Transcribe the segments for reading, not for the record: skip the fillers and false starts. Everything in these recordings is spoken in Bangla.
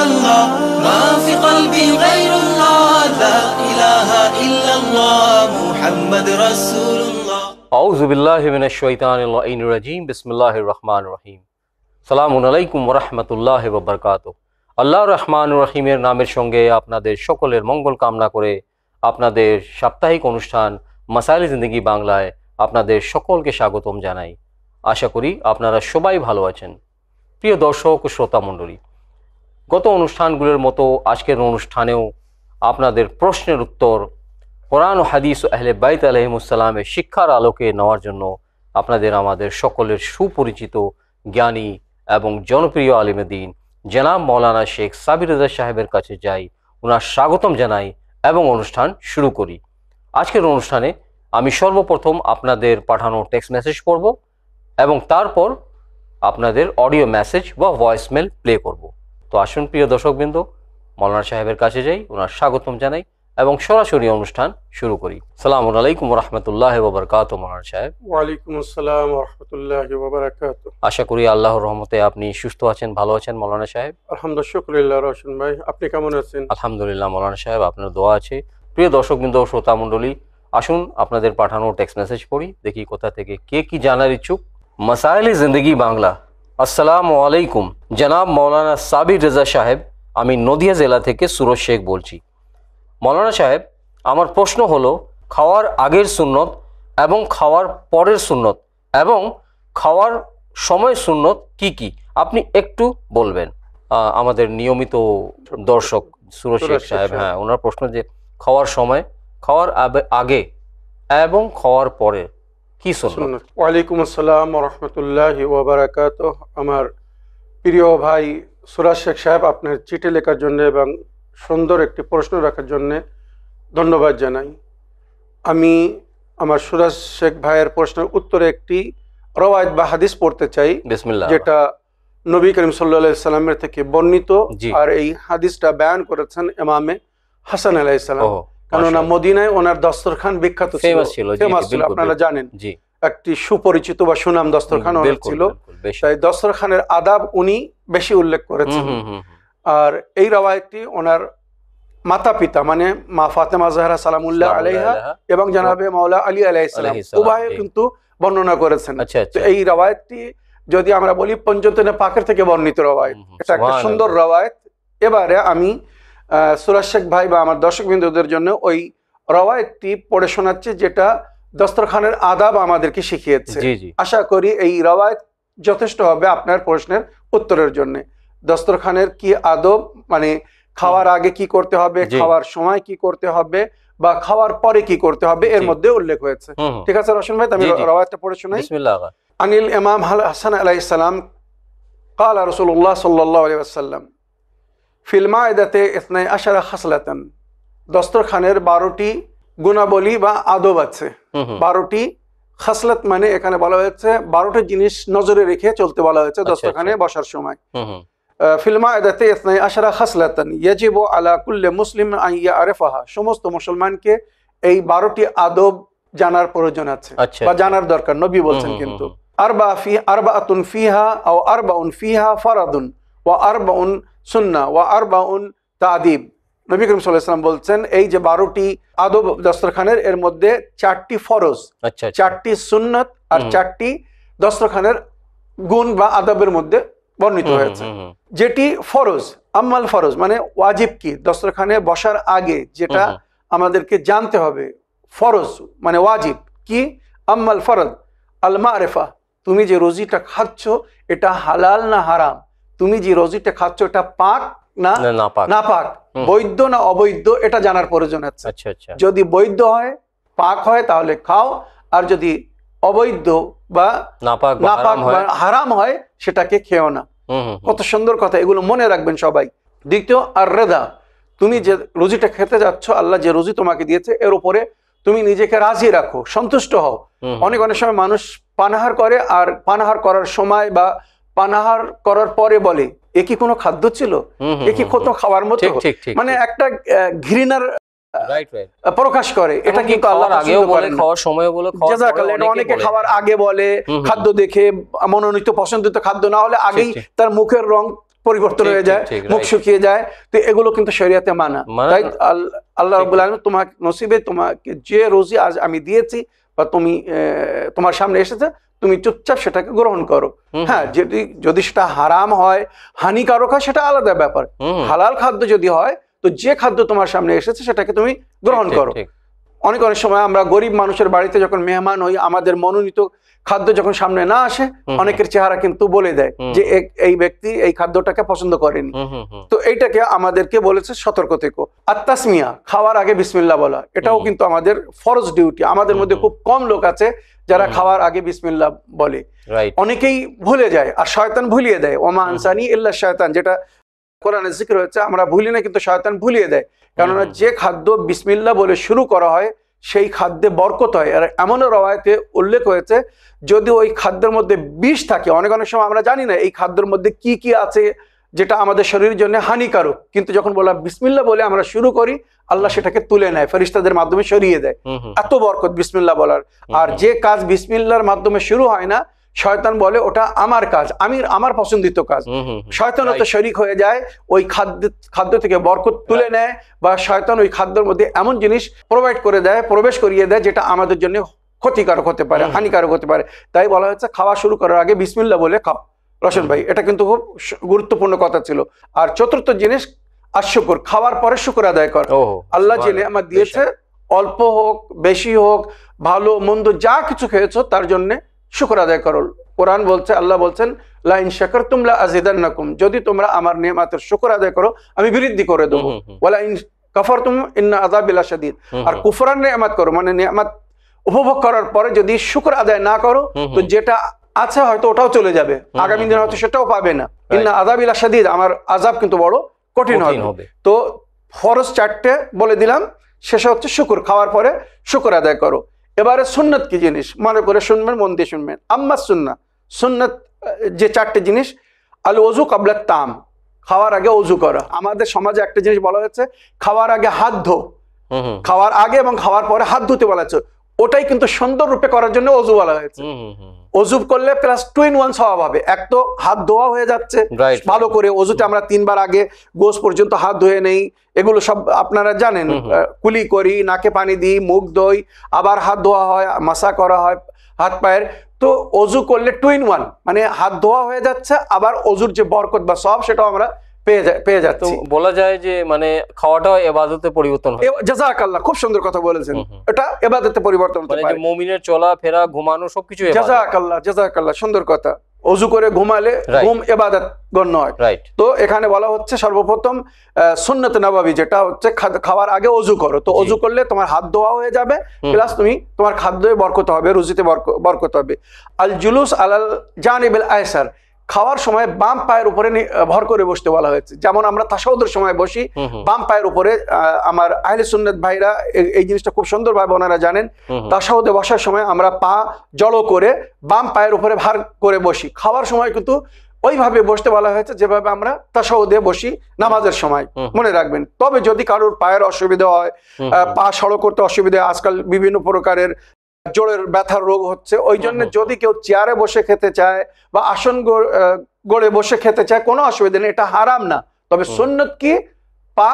الله ما في قلبي غير الله لا إله إلا الله محمد رسول الله أعوذ بالله من الشيطان اللعين الرجيم بسم الله الرحمن الرحيم সালামুন আলাইকুম ওয়া রাহমাতুল্লাহি ওয়া বারাকাতুহু। আল্লাহ রহমান রহিমের নামের সঙ্গে আপনাদের সকলের মঙ্গল কামনা করে আপনাদের সাপ্তাহিক অনুষ্ঠান মাসাইলে জিন্দেগি বাংলায় আপনাদের সকলকে স্বাগতম জানাই। আশা করি আপনারা সবাই ভালো আছেন। প্রিয় দর্শক ও শ্রোতা মণ্ডলী, গত অনুষ্ঠানগুলোর মতো আজকের অনুষ্ঠানেও আপনাদের প্রশ্নের উত্তর কোরআন ও হাদিস ও আহলে বাইত আলাইহিমুসসালামের শিক্ষার আলোকে নেওয়ার জন্য আপনাদের আমাদের সকলের সুপরিচিত জ্ঞানী এবং জনপ্রিয় আলেম দ্বীন জনাব মৌলানা শেখ সাবির রেজা সাহেবের কাছে যাই, ওনার স্বাগতম জানাই এবং অনুষ্ঠান শুরু করি। আজকের অনুষ্ঠানে আমি সর্বপ্রথম আপনাদের পাঠানো টেক্সট মেসেজ পড়ব এবং তারপর আপনাদের অডিও মেসেজ বা ভয়েসমেল প্লে করব। তো আসুন প্রিয় দর্শকবৃন্দ, মৌলানা সাহেবের কাছে যাই, ওনার স্বাগতম জানাই এবং সরাসরি অনুষ্ঠান শুরু করি। আসসালামু আলাইকুম ওয়া রাহমাতুল্লাহি ওয়া বারাকাতুহু। মৌলানা সাহেব। ওয়া আলাইকুম আসসালাম ওয়া রাহমাতুল্লাহি ওয়া বারাকাতুহু। আশা করি আল্লাহর রহমতে আপনি সুস্থ আছেন, ভালো আছেন মৌলানা সাহেব। আলহামদুলিল্লাহ, শুকরিল্লাহ। রওশন ভাই, আপনি কেমন আছেন? আলহামদুলিল্লাহ মৌলানা সাহেব, আপনার দোয়া আছে। প্রিয় দর্শকবৃন্দ ও শ্রোতা মণ্ডলী, আসুন আপনাদের পাঠানো টেক্সট মেসেজ পড়ি, দেখি কোথা থেকে কে কি জানার ইচ্ছুক। মাসাইলে জিন্দেগি বাংলা। আসসালামু আলাইকুম জনাব মৌলানা সাবির রেজা সাহেব, আমি নদিয়া জেলা থেকে সুরজ শেখ বলছি। মৌলানা সাহেব, আমার প্রশ্ন হলো খাওয়ার আগের সুন্নত এবং খাওয়ার পরের সুন্নত এবং খাওয়ার সময় সুন্নত কি কি আপনি একটু বলবেন। আমাদের নিয়মিত দর্শক সুরজ শেখ সাহেব, হ্যাঁ, ওনার প্রশ্ন যে খাওয়ার সময়, খাওয়ার আগে এবং খাওয়ার পরে কি সুন্নত। ওয়া আলাইকুম আসসালাম ওয়া রাহমাতুল্লাহি ওয়া বারাকাতুহু। আমার প্রিয় ভাই সুরজ শেখ সাহেব, আপনার চিঠি লেখার জন্য এবং সুন্দর একটি প্রশ্ন রাখার জন্য ধন্যবাদ জানাই। আমি আমার সুরজ শেখ ভাইয়ের প্রশ্নের উত্তরে একটি রওয়ায়াত বা হাদিস পড়তে চাই, বিসমিল্লাহ, যেটা নবী করিম সাল্লাল্লাহু আলাইহি সাল্লামের থেকে বর্ণিত। আর এই হাদিসটা বয়ান করেছেন ইমামে হাসান আলাইহিস সালাম। কেননা মদিনায় ওনার দস্তরখান বিখ্যাত ছিল, আপনারা জানেন, একটি সুপরিচিত বা সুনাম দস্তরখান ওনার ছিল। তাই দস্তরখানের আদাব উনি বেশি উল্লেখ করেছেন। আর এই রওয়ায়াতটি ওনার মাতা পিতা মানে মা ফাতেমা জাহরা সালামুল্লাহ আলাইহা এবং জনাবে মাওলা আলী আলাইহিস সালাম উভয়ে কিন্তু বর্ণনা করেছেন। তো এই রওয়ায়াতটি যদি আমরা বলি পঞ্চতনে পাকের থেকে বর্ণিত রওয়ায়াত, এটা একটা সুন্দর রওয়ায়াত। এবারে আমি সুরজ শেখ ভাই বা আমার দর্শকবৃন্দদের জন্য ওই রওয়ায়াতটি পড়ে শোনাচ্ছি, যেটা দস্তরখানের আদাব আমাদেরকে শিখিয়েছে। আশা করি এই রওয়ায়াত যথেষ্ট হবে আপনার প্রশ্নের উত্তরের জন্য। দস্তরখানের কি আদব, মানে খাওয়ার আগে কি করতে হবে, খাওয়ার সময় কি করতে হবে বা খাওয়ার পরে কি করতে হবে, এর মধ্যে উল্লেখ হয়েছে। ঠিক আছে রওশন ভাই, আমি রওয়ায়াতটা পড়ে শোনাই। বিসমিল্লাহ। আনিল ইমাম হাসান আলাইহিস সালাম قال رسول الله صلى الله عليه وسلم في المائدة 12 خصلة। দস্তরখানের 12টি গুণাবলী বা আদব আছে। 12টি খাসলাত মানে এখানে বলা হয়েছে 12টি জিনিস নজরে রেখে চলতে বলা হয়েছে দস্তরখানে বসার সময়। ফিল্মা এদাতে 12 খাসলাতান ইয়াজিবু আলা কুল্লি মুসলিম আন ইয়ারিফাহা। সমস্ত মুসলমানকে এই 12টি আদব জানার প্রয়োজন আছে বা জানার দরকার, নবী বলছেন। কিন্তু আরবাআতুন ফিহা আও আরবাউন ফিহা ফারাদুন ওয়া আরবাউন সুন্নাহ ওয়া আরবাউন তাদিব। নবী করিম সাল্লাল্লাহু আলাইহি ওয়াসাল্লাম বলছেন এই যে 12টি আদব দস্তরখানের, এর মধ্যে 4টি ফরজ, 4টি সুন্নাত আর 4টি দস্তরখানের গুণ বা আদবের মধ্যে বর্ণিত হয়েছে। যেটি ফরজ, আম্মাল ফরজ মানে ওয়াজিব কি, দস্তরখানে বসার আগে যেটা আমাদেরকে জানতে হবে। ফরজ মানে ওয়াজিব কি, আম্মাল ফরজ আল মারিফা, তুমি যে রুজিটা খাচ্ছ এটা হালাল না হারাম, তুমি যে রুজিটা খাচ্ছ এটা পাক না নাপাক, বৈধ না অবৈধ, এটা জানার প্রয়োজন আছে। যদি বৈধ হয়, পাক হয় তাহলে খাও, আর যদি অবৈধ বা নাপাক বা হারাম হয় সেটাকে খেও না। কত সুন্দর কথা, এগুলো মনে রাখবেন সবাই। দ্বিতীয় আর রেদা, তুমি যে রুজিটা খেতে যাচ্ছ, আল্লাহ যে রুজি তোমাকে দিয়েছে এর উপরে তুমি নিজেকে রাজি রাখো, সন্তুষ্ট হও। অনেক সময় মানুষ পানাহার করে, আর পানাহার করার সময় বা পানাহার করার পরে বলে এ কি কোনো খাদ্য ছিল, এ কি কত খাওয়ার মতো, মানে একটা ঘৃণার প্রকাশ করে। এটা কিন্তু আল্লাহ আগেও বলে, খাওয়ার সময় বলে, অনেকে খাওয়ার আগে বলে, খাদ্য দেখে মনোনীত পছন্দিত খাদ্য না হলে আগেই তার মুখের রং পরিবর্তন হয়ে যায়, মুখ শুকিয়ে যায়, তো এগুলো কিন্তু শরীয়তে মানা। তাই আল্লাহ রাব্বুল আলামিন তোমাকে নসিবে তোমাকে যে রুজি আজ আমি দিয়েছি বা তুমি তোমার সামনে এসেছে, তুমি চুপচাপ সেটাকে গ্রহণ করো। হ্যাঁ, যদি সেটা হারাম হয়, হানিকারক হয়, সেটা আলাদা ব্যাপার। হালাল খাদ্য যদি হয়, তো যে খাদ্য তোমার সামনে এসেছে সেটাকে তুমি গ্রহণ করো। অনেক সময় আমরা গরিব মানুষের বাড়িতে যখন মেহমান হই, আমাদের মনোনীত খাদ্য যখন সামনে না আসে, অনেকের চেহারা কিন্তু বলে দেয় যে এই ব্যক্তি এই খাদ্যটাকে পছন্দ করেনি। তো এইটাকে আমাদেরকে বলেছে সতর্ক থেকো। আর তাসমিয়া, খাওয়ার আগে বিসমিল্লাহ বলা, এটাও কিন্তু আমাদের ফরজ ডিউটি। আমাদের মধ্যে খুব কম লোক আছে যারা খাওয়ার আগে বিসমিল্লাহ বলে, অনেকেই ভুলে যায়, আর শয়তান ভুলিয়ে দেয়। ওমা আনসানি ইল্লা শয়তান, যেটা কোরআনে জিকির হচ্ছে, আমরা ভুলি না কিন্তু শয়তান ভুলিয়ে দেয়। কেননা যে খাদ্য বিসমিল্লাহ বলে শুরু করা হয় সেই খাদ্যে বরকত হয়। আর এমনও রওয়ায়াতে উল্লেখ হয়েছে, যদি ওই খাদ্যের মধ্যে বিষ থাকে, অনেক সময় আমরা জানি না এই খাদ্যের মধ্যে কি কি আছে যেটা আমাদের শরীরের জন্য হানিকারক, কিন্তু যখন বলা বিসমিল্লাহ বলে আমরা শুরু করি, আল্লাহ সেটাকে তুলে নেয়, ফেরেশতাদের মাধ্যমে সরিয়ে দেয়। এত বরকত বিসমিল্লাহ বলার। আর যে কাজ বিসমিল্লাহর মাধ্যমে শুরু হয় না, শয়তান বলে ওটা আমার কাজ, আমার পছন্দিত কাজ। শয়তান তো শরীক হয়ে যায়, ওই খাদ্য থেকে বরকত তুলে নেয়, বা শয়তান ওই খাদ্যের মধ্যে এমন জিনিস প্রোভাইড করে দেয়, প্রবেশ করিয়ে দেয়, যেটা আমাদের জন্য ক্ষতিকারক হতে পারে, হানিকারক হতে পারে। তাই বলা হচ্ছে খাওয়া শুরু করার আগে বিসমিল্লাহ বলে খাও। রশন ভাই, এটা কিন্তু খুব গুরুত্বপূর্ণ কথা ছিল। আর চতুর্থ জিনিস আশুকর, খাওয়ার পরে শুকর আদায় কর। আল্লাহ যে নিয়ামত দিয়েছে, অল্প হোক বেশি হোক, ভালো মন্দ যা কিছু খেয়েছো, তার জন্য শুকর আদায় করো। কোরআন বলছে, আল্লাহ বলছেন, লা ইন শাকারতুম লা আযিদান্নাকুম, যদি তোমরা আমার নিয়ামতের শুকর আদায় করো আমি বৃদ্ধি করে দেবো। ওয়ালা ইন কাফারতুম ইন্না আযাবি লাশাদীদ, আর কুফরান নিয়ামত করো, মানে নিয়ামত উপভোগ করার পরে যদি শুকর আদায় না করো, তো যেটা আছে হয়তো ওটাও চলে যাবে, আগামী দিনে হয়তো সেটাও পাবে না। ইন্না আযাবি লাশাদীদ, আমার আযাব কিন্তু বড় কঠিন হবে। তো ফরজ 4টে বলে দিলাম, শেষে হচ্ছে শুকর, খাওয়ার পরে শুকর আদায় করো। এবারে সুন্নত কি জিনিস, মনে করে শুনবেন, মন দিয়ে শুনবেন। আম্মা সুন্নাত যে 4টে জিনিস, আল ওযু ক্বাবলা তাম, খাওয়ার আগে ওযু করা। আমাদের সমাজে একটা জিনিস বলা হয়েছে, খাওয়ার আগে হাত ধো। খাওয়ার আগে এবং খাওয়ার পরে হাত ধুতে বলা হয়েছে, ওটাই কিন্তু সুন্দর রূপে করার জন্য ওযু বলা হয়েছে। ওযু করলে প্লাস 2 in 1 সওয়াব হবে। এক তো হাত ধোয়া হয়ে যাচ্ছে ভালো করে, ওযুতে আমরা 3 বার আগে গোস পর্যন্ত হাত ধুয়ে নেই, এগুলো সব আপনারা জানেন। কুলি করি, নাকে পানি দিই, মুখ ধোই, আবার হাত ধোয়া হয়, মাসা করা হয় হাত পায়ের। তো ওযু করলে 2 in 1, মানে হাত ধোয়া হয়ে যাচ্ছে, আবার ওযুর যে বরকত বা সওয়াব সেটাও আমরা পেয়ে যাচ্ছি। বলা যায় যে মানে খাওয়াটাও ইবাদতে পরিবর্তন হয়। জাযাকাল্লাহ, খুব সুন্দর কথা বলেছেন, এটা ইবাদতে পরিবর্তন হতে পারে। মুমিনের চলা ফেরা, ঘুমানো সবকিছু ইবাদত। জাযাকাল্লাহ, সুন্দর কথা। ওযু করে ঘুমালে ঘুম ইবাদত গণ্য হয়। তো এখানে বলা হচ্ছে সর্বপ্রথম সুন্নত নববী, যেটা হচ্ছে খাওয়ার আগে ওযু করো। তো ওযু করলে তোমার হাত ধোয়া হয়ে যাবে, প্লাস তোমার খাদ্যে বরকত হবে, রুজিতে বরকত হবে। আল জুলুস আলাল জানিবিল আয়সার, খাওয়ার সময় বাম পায়ের উপরে ভর করে বসতে বলা হয়েছে। যেমন আমরা তাশাহুদের সময় বসি বাম পায়ের উপরে, আমার আহলে সুন্নাত ভাইরা এই জিনিসটা খুব সুন্দরভাবে ওনারা জানেন। তাশাহুদে বসার সময় আমরা পা জড়ো করে বাম পায়ের উপরে ভার করে বসি। খাওয়ার সময় কিন্তু ওইভাবে বসতে বলা হয়েছে যেভাবে আমরা তাশাহুদে বসি নামাজের সময়, মনে রাখবেন। তবে যদি কারোর পায়ের অসুবিধা হয়, পা সড়ো করতে অসুবিধা, আজকাল বিভিন্ন প্রকারের জোড়ের ব্যথার রোগ হচ্ছে, ওই জন্য যদি কেউ চেয়ারে বসে খেতে চায় বা আসন গড়ে বসে খেতে চায়, কোনো অসুবিধা নেই, এটা হারাম না। তবে সুন্নত কি, পা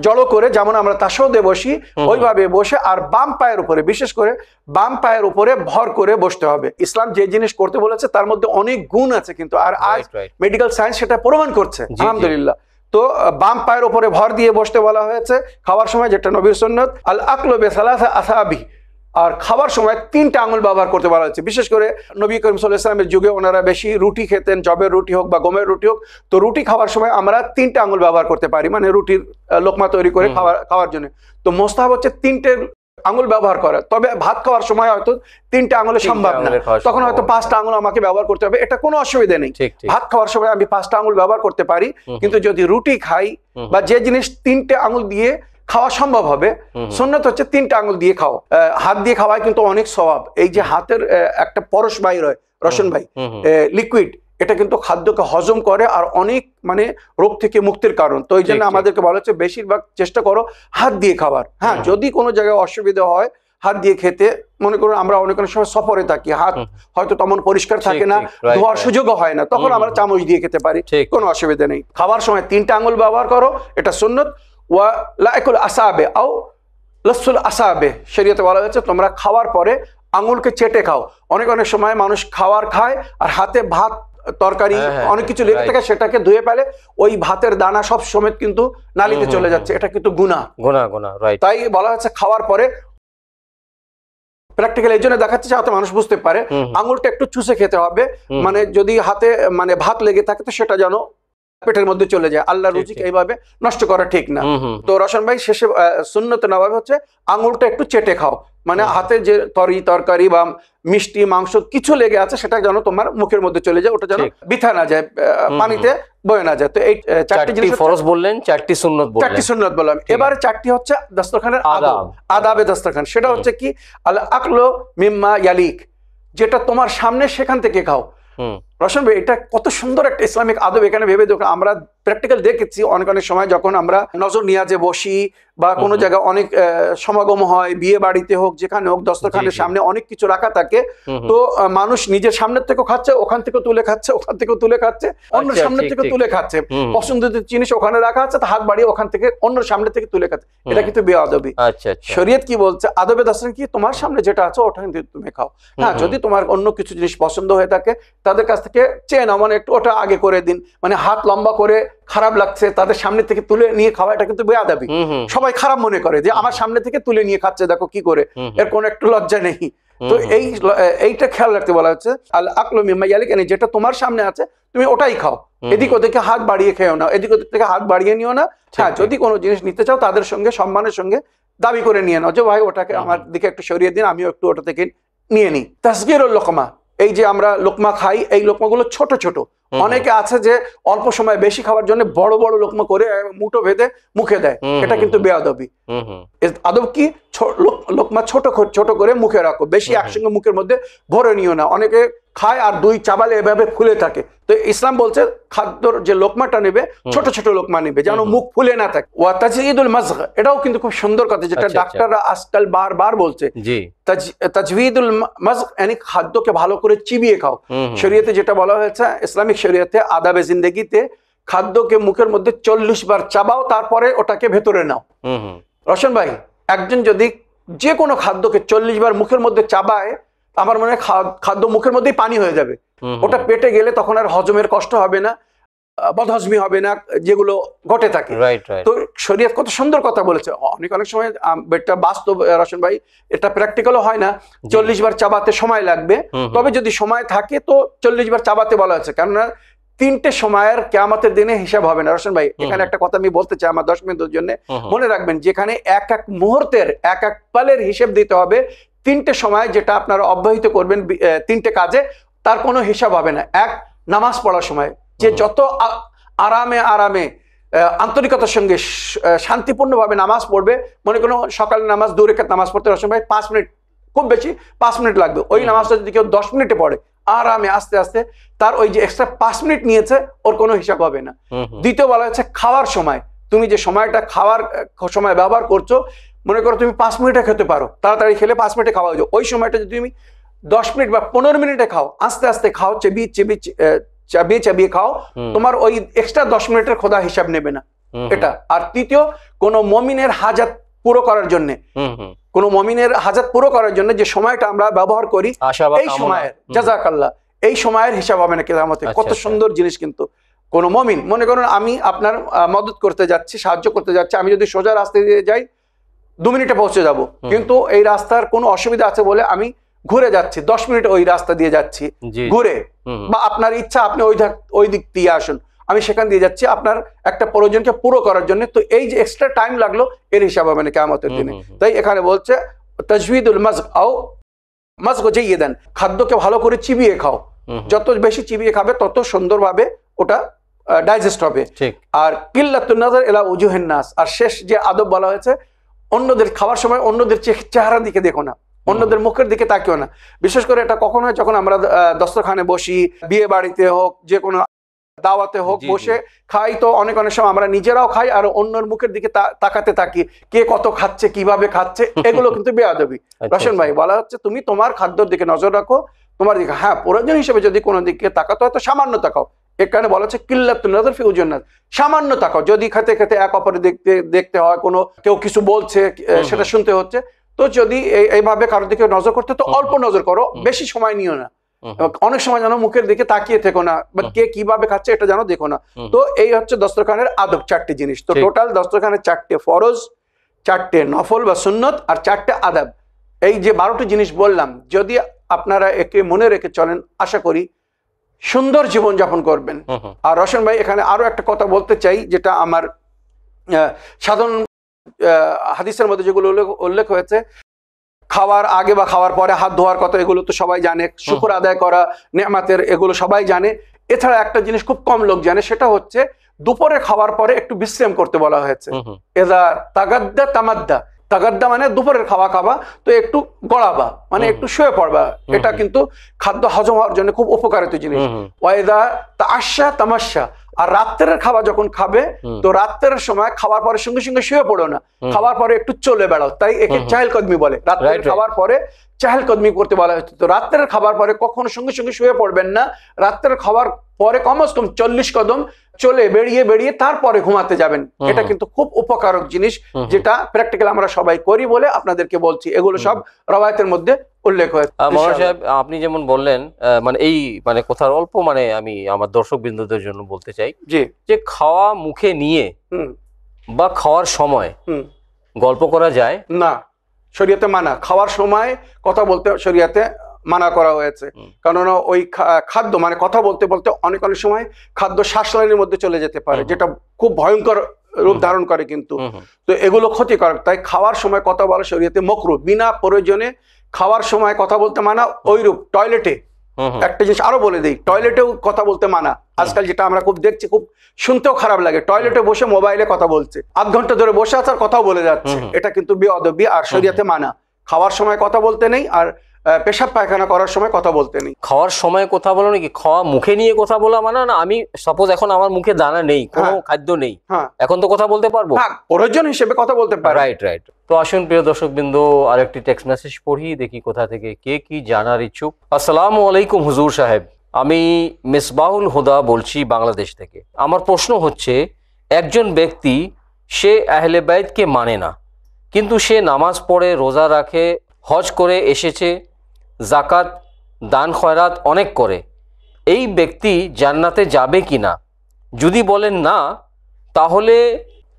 জড়ো করে যেমন আমরা তাশাহুদে বসি ওইভাবে বসে, আর বাম পায়ের উপরে, বিশেষ করে বাম পায়ের উপরে ভর করে বসতে হবে। ইসলাম যে জিনিস করতে বলেছে তার মধ্যে অনেক গুণ আছে, কিন্তু আর আজ মেডিকেল সায়েন্স সেটা প্রমাণ করছে, আলহামদুলিল্লাহ। তো বাম পায়ের উপরে ভর দিয়ে বসতে বলা হয়েছে খাওয়ার সময়, যেটা নবীর সুন্নত। আল আকলু বিসালাসা আসহাবি, আর খাবার সময় 3টা আঙুল ব্যবহার করতে বলা হচ্ছে। বিশেষ করে নবী করিম সাল্লাল্লাহু আলাইহি ওয়াসাল্লামের যুগে ওনারা বেশি রুটি খেতেন, জবের রুটি হোক বা গমের রুটি হোক। তো রুটি খাওয়ার সময় আমরা 3টা আঙুল ব্যবহার করতে পারি, মানে রুটির লোকমা তৈরি করে খাওয়ার জন্য। তো মোস্তাহাব হচ্ছে 3টে আঙুল ব্যবহার করা। তবে ভাত খাওয়ার সময় হয়তো 3টে আঙুলে সম্ভব না, তখন হয়তো 5টা আঙুল আমাকে ব্যবহার করতে হবে, এটা কোনো অসুবিধা নেই। ভাত খাওয়ার সময় আমি 5টা আঙুল ব্যবহার করতে পারি, কিন্তু যদি রুটি খাই বা যে জিনিস 3টে আঙুল দিয়ে খাওয়া সম্ভব হবে, সুন্নত হচ্ছে 3টা আঙুল দিয়ে খাও। হাত দিয়ে খাওয়ায় কিন্তু অনেক সওয়াব। এই যে হাতের একটা পরশ বাইর হয়, রশন ভাই, লিকুইড, এটা কিন্তু খাদ্যকে হজম করে আর অনেক মানে রোগ থেকে মুক্তির কারণ। তো এই জন্য আমাদেরকে বলা হচ্ছে বেশিরভাগ চেষ্টা করো হাত দিয়ে খাবার। হ্যাঁ, যদি কোনো জায়গায় অসুবিধা হয় হাত দিয়ে খেতে, মনে করুন আমরা অনেক অনেক সময় সফরে থাকি, হাত হয়তো তেমন পরিষ্কার থাকে না, ধোয়ার সুযোগও হয় না, তখন আমরা চামচ দিয়ে খেতে পারি, কোনো অসুবিধা নেই। খাবার সময় 3টা আঙুল ব্যবহার করো, এটা সুন্নত। ওয়া লাইকুল আসাবে আও লসুল আসাবে, শরীয়তে বলা হয়েছে তোমরা খাওয়ার পরে আঙুলকে চেটে খাও। অনেক অনেক সময় মানুষ খাবার খায় আর হাতে ভাত তরকারি অনেক কিছু লেগে থাকে, সেটাকে ধুয়ে ফেলে, ওই ভাতের দানা সব সমেত কিন্তু নালিতে চলে যাচ্ছে, এটা কিন্তু গুনাহ। তাই বলা হচ্ছে খাওয়ার পরে, প্র্যাকটিক্যাল এই জন্য দেখাচ্ছে যাতে মানুষ বুঝতে পারে, আঙুলটা একটু চুষে খেতে হবে, মানে যদি হাতে মানে ভাত লেগে থাকে তো সেটা যেন পেটের মধ্যে চলে যায়। আল্লাহর রুজিকে এইভাবে নষ্ট করা ঠিক না। তো রওশন ভাই শেষে সুন্নতে নবাবী হচ্ছে আঙুলটা একটু চেটে খাও, মানে হাতে যে তরকারি বা মিষ্টি মাংস কিছু লেগে আছে সেটা যেন তোমার মুখের মধ্যে চলে যায়, ওটা যেন বিথা না যায়, পানিতে বয়ে না যায়। তো এই 4টি জিনিস ফরজ বললেন, 4টি সুন্নত বললাম। এবারে 4টি হচ্ছে দস্তরখানের আদাবে দস্তরখান। সেটা হচ্ছে কি, আল আকলু মিম্মা ইয়ালিক, যেটা তোমার সামনে সেখান থেকে খাও। রওশন ভাই এটা কত সুন্দর একটা ইসলামিক আদব, এখানে ভেবে দেখো, আমরা প্র্যাকটিক্যাল দেখেছি অনেক অনেক সময় যখন আমরা নজর নিয়াজে বসি বা কোনো জায়গায় অনেক সমাগম হয়, বিয়ে বাড়িতে হোক যেখানে হোক, দস্তরখানের সামনে অনেক কিছু রাখা থাকে, তো মানুষ নিজের সামনের থেকেও খাচ্ছে, ওখান থেকেও তুলে খাচ্ছে, ওখান থেকেও তুলে খাচ্ছে, অন্য সামনে থেকে তুলে খাচ্ছে, পছন্দের জিনিস ওখানে রাখা আছে, তো হাত বাড়িয়ে ওখান থেকে অন্য সামনে থেকে তুলে খাচ্ছে, এটা কিন্তু বেআদবি। শরীয়ত কি বলছে, আদবে দস্তরখান কি, তোমার সামনে যেটা আছে ওটা কিন্তু তুমি খাও। হ্যাঁ, যদি তোমার অন্য কিছু জিনিস পছন্দ হয়ে থাকে তাদের কাছ থেকে চেয়ে নাও, মানে একটু ওটা আগে করে দিন, মানে হাত লম্বা করে খারাপ লাগছে তাদের সামনে থেকে তুলে নিয়ে খাওয়া, এটা কিন্তু বেয়াদবি। সবাই খারাপ মনে করে যে আমার সামনে থেকে তুলে নিয়ে খাচ্ছে, দেখো কি করে, এর কোনো একটু লজ্জা নেই। তো এইটা খেয়াল রাখতে বলা হচ্ছে, আল আকলু মিম্মা ইয়ালিক, যেটা তোমার সামনে আছে তুমি ওটাই খাও, এদিক ওদিকে হাত বাড়িয়ে খেও না, এদিক ওদিক থেকে হাত বাড়িয়ে নিও না। হ্যাঁ, যদি কোনো জিনিস নিতে চাও তাদের সঙ্গে সম্মানের সঙ্গে দাবি করে নিয়ে নাও যে ভাই ওটাকে আমার দিকে একটু সরিয়ে দিন, আমিও একটু ওটা থেকে নিয়ে নিই। তাসগীরুল লোকমা, এই যে আমরা লোকমা খাই, এই লোকমাগুলো ছোট ছোট, অনেকে আছে যে অল্প সময় বেশি খাওয়ার জন্য বড় বড় লোকমা করে মুঠো ভেদে মুখে দেয়, এটা কিন্তু বেয়াদবি। আদব কি, লোকমা ছোট ছোট করে মুখে রাখো, বেশি একসঙ্গে মুখের মধ্যে ভরে নিও না। অনেকে খায় আর 2 চাবালে এভাবে ফুলে থাকে, তো ইসলাম বলছে খাদ্যর যে লোকমাটা নেবে ছোট ছোট লোকমা নেবে, যেন মুখ ফুলে না থাকে। ওয়া তাজওয়ীদুল মাজগ, এটাও কিন্তু খুব সুন্দর কথা, যেটা ডাক্তাররা আজকাল বারবার বলছে, তাজওয়ীদুল মাজগ মানে খাদ্যকে ভালো করে চিবিয়ে খাও। শরীয়তে যেটা বলা হয়েছে, ইসলামিক শরীয়তে আদাবে জিন্দেগিতে খাদ্যকে মুখের মধ্যে 40 বার চাবাও, তারপরে ওটাকে ভেতরে নাও। রওশন ভাই, একজন যদি যে কোনো খাদ্যকে 40 বার মুখের মধ্যে চাবায়, আমার মনে হয় খাদ্য মুখের মধ্যেই পানি হয়ে যাবে, ওটা পেটে গেলে তখন আর হজমের কষ্ট হবে না, বদহজমি হবে না, যেগুলো ঘটে থাকে। তো শরীয়ত কত সুন্দর কথা বলেছে। অনেক সময় এটা বাস্তব রওশন ভাই, এটা প্র্যাকটিক্যালও হয় না, 40 বার চাবাতে সময় লাগবে, তবে যদি সময় থাকে তো 40 বার চাবাতে বলা হয়েছে, কেননা 3টে সময়ের কিয়ামতের দিনে হিসাব হবে না। রওশন ভাই, এখানে একটা কথা আমি বলতে চাই আমার 10 মিনিটের জন্য, মনে রাখবেন, যেখানে এক এক মুহূর্তের এক এক পালের হিসেব দিতে হবে, 3টে সময় যেটা আপনারা অব্যাহত করবেন 3টে কাজে, তার কোনো হিসাব হবে না। এক, নামাজ পড়ার সময় যে যত আরামে আরামে আন্তরিকতার সঙ্গে শান্তিপূর্ণভাবে নামাজ পড়বে, মনে কোনো সকালে নামাজ 2 রাকাত নামাজ পড়তে রওশন ভাই 5 মিনিট, খুব বেশি 5 মিনিট লাগবে, ওই নামাজটা যদি কেউ 10 মিনিটে পড়ে আরামে আস্তে আস্তে, তার ওই যে এক্সট্রা 5 মিনিট নিয়েছে ওর কোনো হিসাব হবে না। দ্বিতীয় বলা হচ্ছে খাওয়ার সময়, তুমি যে সময়টা খাওয়ার সময় ব্যবহার করছো, মনে করো তুমি 5 মিনিটে খেতে পারো, তাড়াতাড়ি খেলে 5 মিনিটে খাওয়া হয়ে যায়, ওই সময়টা যদি তুমি 10 মিনিট বা 15 মিনিটে খাও, আস্তে আস্তে খাও, চাবিয়ে চাবিয়ে খাও, তোমার ওই এক্সট্রা 10 মিনিটের খোদা হিসাব নেবে না এটা। আর তৃতীয়, কোন মুমিনের হাজাত পুরো করার জন্য, কোন মুমিনের হাজাত পুরো করার জন্য যে সময়টা আমরা ব্যবহার করি, এই সময়ের জাযাকাল্লাহ, এই সময়ের হিসাব হবে না কিয়ামতে। কত সুন্দর জিনিস কিন্তু। কোন মুমিন, মনে করুন আমি আপনার মদত করতে যাচ্ছি, সাহায্য করতে যাচ্ছি, আমি যদি সোজা রাস্তা দিয়ে যাই 2 মিনিটে পৌঁছে যাব, কিন্তু এই রাস্তার কোনো অসুবিধা আছে বলে আমি ঘুরে যাচ্ছি, 10 মিনিট ওই রাস্তা দিয়ে যাচ্ছি ঘুরে, বা আপনার ইচ্ছা আপনি ওই দিক দিয়ে আসুন, আমি সেখান দিয়ে যাচ্ছি আপনার একটা প্রয়োজনকে পুরো করার জন্য, তো এই যে এক্সট্রা টাইম লাগলো এর হিসাব হবে না কিয়ামতের দিনে। তাই এখানে বলছে তাজওয়ীদুল মাজগ আও মাজগ জাইয়িদান, খাদ্যকে ভালো করে চিবিয়ে খাও, যত বেশি চিবিয়ে খাবে তত সুন্দরভাবে ওটা ডাইজেস্ট হবে। আর কিল্লাতুন নাযার ইলা উজুহিন নাস, আর শেষ যে আদব বলা হয়েছে, অন্যদের খাওয়ার সময় অন্যদের চেহারা দিকে দেখো না, অন্যদের মুখের দিকে তাকিও না। বিশেষ করে এটা কখন হয়, যখন আমরা দস্তরখানে বসি, বিয়ে বাড়িতে হোক, যে কোনো দাওয়াতে হোক বসে খাই, তো অনেক সময় আমরা নিজেরাও খাই আর অন্যের মুখের দিকে তাকাতে থাকি, কে কত খাচ্ছে, কিভাবে খাচ্ছে, এগুলো কিন্তু বেয়াদবি। রশন ভাই, বলা হচ্ছে তুমি তোমার খাদ্যের দিকে নজর রাখো, তোমার দিকে হ্যাঁ প্রয়োজন হিসেবে যদি কোনো দিকে তাকাতে হয় তো সামান্য তাকাও। এখানে বলা হচ্ছে কিল্লাতুন নাযর ফি উজুন্নাস, সামান্য তাকাও। যদি খেতে খেতে এক অপরের দেখতে হয়, কোনো কেউ কিছু বলছে সেটা শুনতে হচ্ছে, তো যদি এইভাবে কারোর দিকে নজর করতে তো অল্প নজর করো, বেশি সময় নিও না। অনেক সময় যেন মুখের দিকে তাকিয়ে থেকো না, বা কে কিভাবে খাচ্ছে এটা যেন দেখো না। তো এই হচ্ছে দস্তরখানের আদব, 4টি জিনিস। তো টোটাল দস্তরখানের 4টে ফরজ, 4টে নফল বা সুন্নত আর 4টে আদব, এই যে 12টি জিনিস বললাম, যদি আপনারা একে মনে রেখে চলেন, আশা করি সুন্দর জীবন যাপন করবেন। আর রশন ভাই, এখানে আরো একটা কথা বলতে চাই, যেটা আমার সাধারণ হাদিসের মধ্যে যেগুলো উল্লেখ হয়েছে, খাওয়ার আগে বা খাওয়ার পরে হাত ধোয়ার কথা, এগুলো তো সবাই জানে, শুকর আদায় করা নেয়ামতের, এগুলো সবাই জানে। এছাড়া একটা জিনিস খুব কম লোক জানে, সেটা হচ্ছে দুপুরে খাওয়ার পরে একটু বিশ্রাম করতে বলা হয়েছে। এদা তাগাদ্দা তামাদ্দা, তাগাদ্দা মানে দুপুরের খাওয়া, তো একটু গড়াবা মানে একটু শুয়ে পড়বা, এটা কিন্তু খাদ্য হজম হওয়ার জন্য খুব উপকারিত জিনিস। ওয়াইদা তাআশা তামাশা, আর রাত্রের খাবার যখন খাবে তো রাত্রের সময় খাওয়ার পরে সঙ্গে সঙ্গে শুয়ে পড়ো না, খাওয়ার পরে একটু চলে বেড়াও, তাই একে চাহেল কদমি বলে। রাত্রের খাবার পরে চাহেল কদমি করতে বলা হচ্ছে। তো রাত্রের খাবার পরে কখনো সঙ্গে সঙ্গে শুয়ে পড়বেন না, রাত্রের খাবার পরে কমস কম 40 কদম চলে বেরিয়ে তারপরে ঘুমাতে যাবেন। এটা কিন্তু খুব উপকারক জিনিস, যেটা প্র্যাকটিক্যাল আমরা সবাই করি বলে আপনাদেরকে বলছি। এগুলো সব রওয়ায়াতের মধ্যে উল্লেখ হয়েছে। মাওলানা সাহেব, আপনি যেমন বললেন, মানে এই মানে কথার অল্প মানে আমি আমার দর্শক বিন্দুদের জন্য বলতে চাই যে খাওয়া মুখে নিয়ে বা খাওয়ার সময় গল্প করা যায় না, শরীয়তে মানা। খাওয়ার সময় কথা বলতে শরীয়তে মানা করা হয়েছে, কারণ ওই খাদ্য মানে কথা বলতে বলতে অনেক সময় খাদ্য শ্বাস লাইনের মধ্যে চলে যেতে পারে, যেটা খুব ভয়ঙ্কর রূপ ধারণ করে কিন্তু। তো এগুলো ক্ষতিকারক, তাই খাওয়ার সময় কথা বলা শরীয়তে মাকরুহ। বিনা প্রয়োজনে খাওয়ার সময় কথা বলতে মানা। ওইরূপ টয়লেটে একটা জিনিস আরো বলে দিই, টয়লেটেও কথা বলতে মানা। আজকাল যেটা আমরা খুব দেখছি, খুব শুনতেও খারাপ লাগে, টয়লেটে বসে মোবাইলে কথা বলছে, আধ ঘন্টা ধরে বসে আছে আর কথাও বলে যাচ্ছে, এটা কিন্তু বেয়াদবি আর শরীয়তে মানা। খাওয়ার সময় কথা বলতে নেই, আর পেশাব পায়খানা করার সময় কথা বলতে নেই। খাওয়ার সময় কথা বলো নাকি খাওয়া মুখে নিয়ে কথা বলা মানা না? আমি সাপোজ এখন আমার মুখে দানা নেই, কোনো খাদ্য নেই, এখন তো কথা বলতে পারবো, প্রয়োজন হিসেবে কথা বলতে পারবো। রাইট। তো আসুন প্রিয় দর্শক বিন্দু, আরেকটি টেক্সট মেসেজ পড়ি, দেখি কোথা থেকে কে কি জানার ইচ্ছুক। আসসালামু আলাইকুম হুজুর সাহেব, আমি মিসবাহুল হুদা বলছি বাংলাদেশ থেকে। আমার প্রশ্ন হচ্ছে, একজন ব্যক্তি সে আহলে বাইতকে মানে না, কিন্তু সে নামাজ পড়ে, রোজা রাখে, হজ করে এসেছে, জাকাত দান খয়রাত অনেক করে, এই ব্যক্তি জান্নাতে যাবে কি না? যদি বলেন না, তাহলে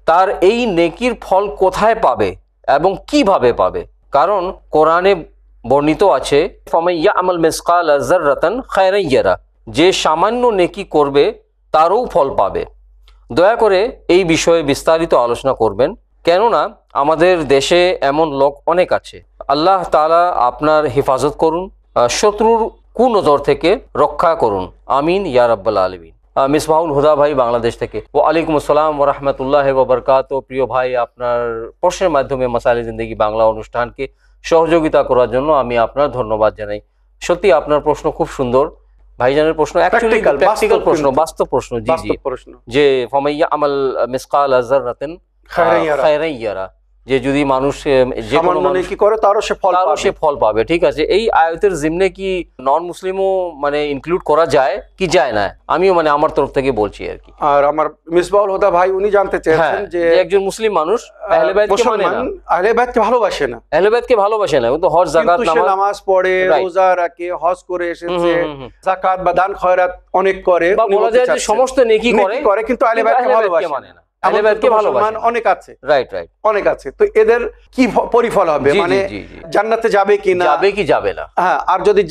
তার এই নেকির ফল কোথায় পাবে এবং কিভাবে পাবে? কারণ কোরআনে বর্ণিত আছে, ফামাইয়া আমাল মিসকাল যাররাতান খায়রান ইয়ারা, যে সামান্য নেকি করবে তারও ফল পাবে। দয়া করে এই বিষয়ে বিস্তারিত আলোচনা করবেন, কেননা আমাদের দেশে এমন লোক অনেক আছে। আল্লাহ তাআলা আপনার হেফাজত করুন, শত্রুর কুনজর থেকে রক্ষা করুন, আমিন ইয়া রাব্বাল আলামিন। মিসবাহুল হুদা ভাই বাংলাদেশ থেকে। ওয়ালাইকুম আসসালাম ওয়া রাহমাতুল্লাহি ওয়া বারাকাতুহু। প্রিয় ভাই, আপনার প্রশ্নের মাধ্যমে মাসাইলে জিন্দেগি বাংলা অনুষ্ঠানকে সহযোগিতা করার জন্য আমি আপনার ধন্যবাদ জানাই। সত্যি আপনার প্রশ্ন খুব সুন্দর। ভাইজানের প্রশ্ন অ্যাকচুয়ালি প্র্যাকটিক্যাল প্রশ্ন, বাস্তব প্রশ্ন। জি, যে ফামাইয়া আমাল মিসকাল যাররাতিন খায়রান ইয়ারা, যে যদি মানুষ যে কোনো নেকি করে তারও সে ফল পাবে। ঠিক আছে, এই আয়াতের জিম্নে কি নন মুসলিমও মানে ইনক্লুড করা যায় কি যায় না? আমিও মানে আমার তরফ থেকে বলছি আর কি। আর আমার মিসবাহুল হুদা ভাই উনি জানতে চেয়েছেন যে একজন মুসলিম মানুষ আহলে বাইতকে মানে না, আহলে বাইতকে ভালোবাসে না, আহলে বাইতকে ভালোবাসে না, কিন্তু হজ যাকাত নামাজ পড়ে, রোজা রাখে, হজ করে এসেছে, যাকাত বা দান খয়রাত অনেক করে, বা বলা যায় যে সমস্ত নেকি করে, কিন্তু আহলে বাইতকে ভালোবাসে মানে না। অনেক আছে, রাইট, অনেক আছে। তো এদের কি পরিফল হবে, মানে জান্নাতে যাবে কি না, যাবে কি যাবে না? হ্যাঁ, আর যদি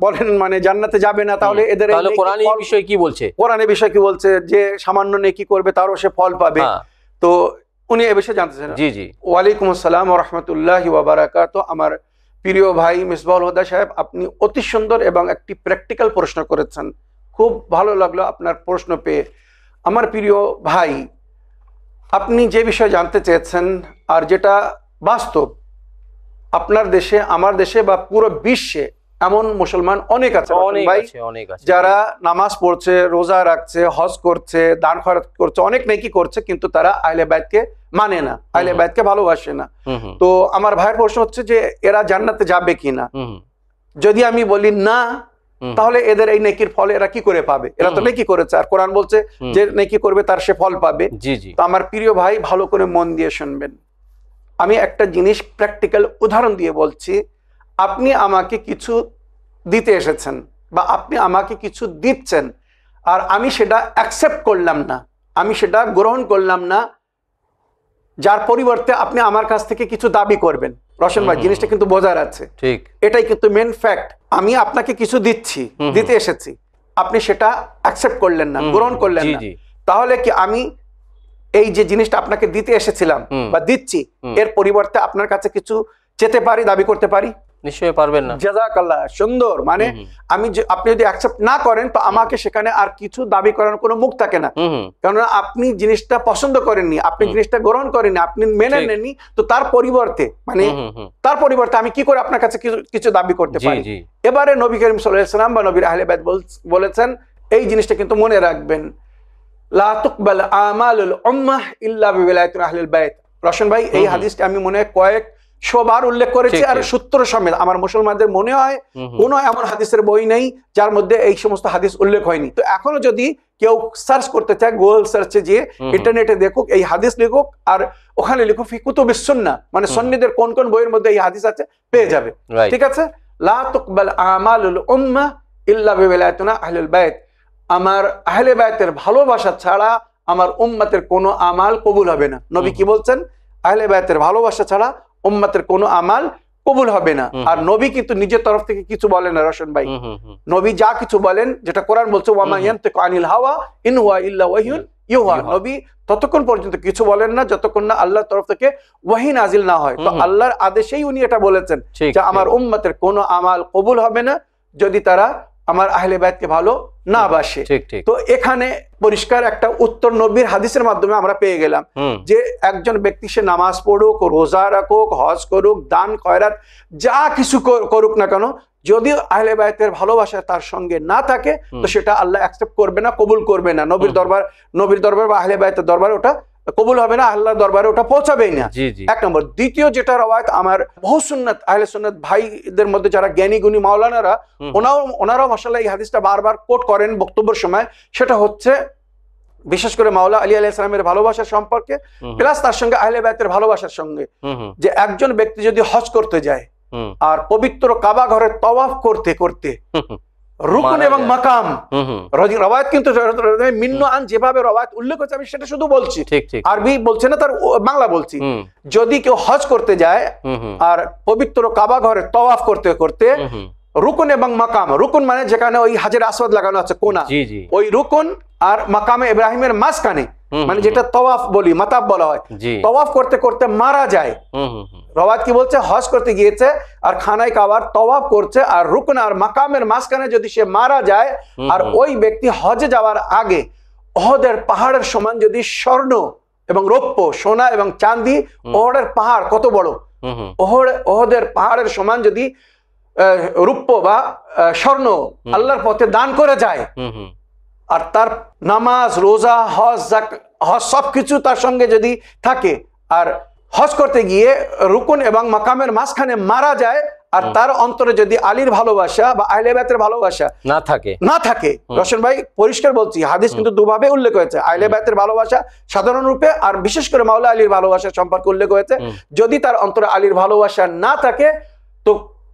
বলেন মানে জান্নাতে যাবে না, তাহলে এদের কোরআন এই বিষয়ে কি বলছে? কোরআন এই বিষয়ে কি বলছে? যে সামান্য নেকি করবে তারও সে ফল পাবে। তো উনি এ বিষয়ে জানতে চান। জি জি। ওয়ালাইকুম আসসালাম ওয়া রাহমাতুল্লাহি ওয়া বারাকাতুহু। আমার প্রিয় ভাই মিসবাহুল হুদা সাহেব, আপনি অতি সুন্দর এবং একটি প্র্যাকটিক্যাল প্রশ্ন করেছেন, খুব ভালো লাগলো আপনার প্রশ্ন পেয়ে। আমার প্রিয় ভাই, আপনি যে বিষয়ে জানতে চেয়েছেন আর যেটা বাস্তব আপনার দেশে, আমার দেশে বা পুরো বিশ্বে এমন মুসলমান অনেক আছে ভাই, যারা নামাজ পড়ছে, রোজা রাখছে, হজ করছে, দান খয়রাত করছে, অনেক নেকি করছে, কিন্তু তারা আহলে বাইতকে মানে না, আহলে বাইতকে ভালোবাসে না। তো আমার ভাইয়ের প্রশ্ন হচ্ছে যে এরা জান্নাতে যাবে কিনা। যদি আমি বলি না, তাহলে এদের এই নেকির ফল এরা কি করে পাবে? এরা তো নেকি করেছে, আর কোরআন বলছে যে নেকি করবে তার সে ফল পাবে। তো আমার প্রিয় ভাই, ভালো করে মন দিয়ে শুনবেন। আমি একটা জিনিস প্র্যাকটিক্যাল উদাহরণ দিয়ে বলছি। আপনি আমাকে কিছু দিতে এসেছেন বা আপনি আমাকে কিছু দিচ্ছেন, আর আমি সেটা অ্যাকসেপ্ট করলাম না, আমি সেটা গ্রহণ করলাম না, যার পরিবর্তে আপনি আমার কাছ থেকে কিছু দাবি করবেন। রশন ভাই, জিনিসটা কিন্তু বোঝার আছে, ঠিক এটাই কিন্তু মেন ফ্যাক্ট। আমি আপনাকে কিছু দিচ্ছি, দিতে এসেছি, আপনি সেটা অ্যাকসেপ্ট করলেন না, গ্রহণ করলেন না, তাহলে কি আমি এই যে জিনিসটা আপনাকে দিতে এসেছিলাম বা দিচ্ছি, এর পরিবর্তে আপনার কাছে কিছু চেতে পারি, দাবি করতে পারি? নিশ্চয়ই পারবেন না। জাযাকাল্লাহ, সুন্দর। মানে আপনি যদি অ্যাকসেপ্ট না করেন, তো আমাকে সেখানে আর কিছু দাবি করার কোনো মুখ থাকে না, কারণ আপনি জিনিসটা পছন্দ করেননি, আপনি জিনিসটা গ্রহণ করেননি, আপনি মেনে নেননি। তো তার পরিবর্তে আমি কি করে আপনার কাছে কিছু দাবি করতে পারি? এবারে নবী করিম সাল্লাল্লাহু আলাইহি ওয়াসাল্লাম বা নবীর আহলে বাইত বলেছেন, এই জিনিসটা কিন্তু মনে রাখবেন, লা তুকবাল আমালুল উম্মাহ ইল্লা বিওলায়াতি আহলিল বাইত। রশন ভাই, এই হাদিসটা আমি মনে হয় কয়েক শোবার উল্লেখ করেছি, আর সূত্র সমেত। আমার মুসলমানদের মনে হয় কোন এমন হাদিসের বই নেই যার মধ্যে এই সমস্ত হাদিস উল্লেখ হয়নি। তো এখনো যদি কেউ সার্চ করতে চায়, গুগল সার্চে যে ইন্টারনেটে দেখুক, এই হাদিস লিখুক, আর ওখানে লিখুক ফি কুতুবিস সুন্নাহ, মানে সুন্নিদের কোন কোন বইয়ের মধ্যে এই হাদিস আছে, পেয়ে যাবে। ঠিক আছে? লা তুকবাল আমালুল উম্মাহ ইল্লা বিওলায়াতি আহলিল বাইত। আমার আহলে বাইতের ভালোবাসা ছাড়া আমার উম্মতের কোনো আমাল কবুল হবে না। নবী কি বলছেন? আহলে বাইতের ভালোবাসা ছাড়া উম্মতের কোনো আমাল কবুল হবে না। আর নবী কিন্তু নিজের তরফ থেকে কিছু বলেন না রশন ভাই। নবী যা কিছু বলেন, যেটা কোরআন বলছে, ওয়া মা ইয়ানতিকু আনিল হাওয়া ইন হুয়া ইল্লা ওয়াহিয়ুন ইউহা, নবী ততক্ষণ পর্যন্ত কিছু বলেন না যতক্ষণ না আল্লাহর তরফ থেকে ওয়াহি নাজিল না হয়। তো আল্লাহর আদেশেই উনি এটা বলেছেন যে আমার উম্মতের কোনো আমাল কবুল হবে না যদি তারা আমার আহলে বাইতকে ভালো না বাসে। তো এখানে পরিষ্কার একটা উত্তর নবীর হাদিসের মাধ্যমে আমরা পেয়ে গেলাম যে একজন ব্যক্তি সে নামাজ পড়ুক, রোজা রাখুক, হজ করুক, দান খয়রাত যা কিছু করুক না কেন, যদি আহলে বাইতের ভালোবাসা তার সঙ্গে না থাকে, তো সেটা আল্লাহ অ্যাকসেপ্ট করবে না, কবুল করবে না। নবীর দরবার বা আহলে বাইতের দরবারে ওটা কবুল হবে না, আল্লাহর দরবারে ওটা পৌঁছাবেই না। এক নম্বর। দ্বিতীয় যেটা রওয়ায়াত, আমার বহু সুন্নাত আহলে সুন্নাত ভাইদের মধ্যে যারা জ্ঞানী গুণী মাওলানারা, ওনারাও মাশাআল্লাহ এই হাদিসটা বারবার কোট করেন বক্তব্যের সময়। সেটা হচ্ছে বিশেষ করে মাওলা আলী আলাইহিস সালামের ভালোবাসার সম্পর্কে, প্লাস তার সঙ্গে আহলে বাইতের ভালোবাসার সঙ্গে, যে একজন ব্যক্তি যদি হজ করতে যায় আর পবিত্র কাবা ঘরে তওয়াফ করতে করতে রুকন এবং মাকাম, রওয়ায়াত কিন্তু মিন্ন আন যেভাবে রওয়ায়াত উল্লেখ হচ্ছে, আমি সেটা শুধু বলছি, আরবি বলছে না, তার বাংলা বলছি। যদি কেউ হজ করতে যায় আর পবিত্র কাবা ঘরে তওয়াফ করতে করতে রুকন এবং মাকাম, রুকন মানে যেখানে ওই হাজের আসওয়াদ লাগানো আছে কোনা, ওই রুকন আর মাকামে ইব্রাহিমের মাঝখানে, মানে যেটা তওয়াফ বলি, মাতাব বলা হয়, তওয়াফ করতে করতে মারা যায়। রওয়ায়াত কি বলছে? হজ করতে গিয়েছে আর খানায় কাবার তওয়াফ করছে, আর রুকন আর মাকামের মাঝখানে যদি সে মারা যায়, আর ওই ব্যক্তি হজে যাওয়ার আগে ওহদের পাহাড়ের সমান যদি স্বর্ণ এবং রৌপ্য, সোনা এবং চাঁদি, ওহদের পাহাড় কত বড়, ওহদের পাহাড়ের সমান যদি রৌপ্য বা স্বর্ণ আল্লাহর পথে দান করে যায়, আর তার নামাজ, রোজা, হজ সবকিছু তার সঙ্গে যদি থাকে, আর হজ করতে গিয়ে রুকুন এবং মাকামের মাঝখানে মারা যায়, আর তার অন্তরে যদি আলীর ভালোবাসা বা আহলে বাইতের ভালোবাসা না থাকে, রশন ভাই পরিষ্কার বলছি, হাদিস কিন্তু দুভাবে উল্লেখ হয়েছে, আহলে বাইতের ভালোবাসা সাধারণ রূপে, আর বিশেষ করে মাওলা আলীর ভালোবাসা সম্পর্কে উল্লেখ হয়েছে। যদি তার অন্তরে আলীর ভালোবাসা না থাকে, তো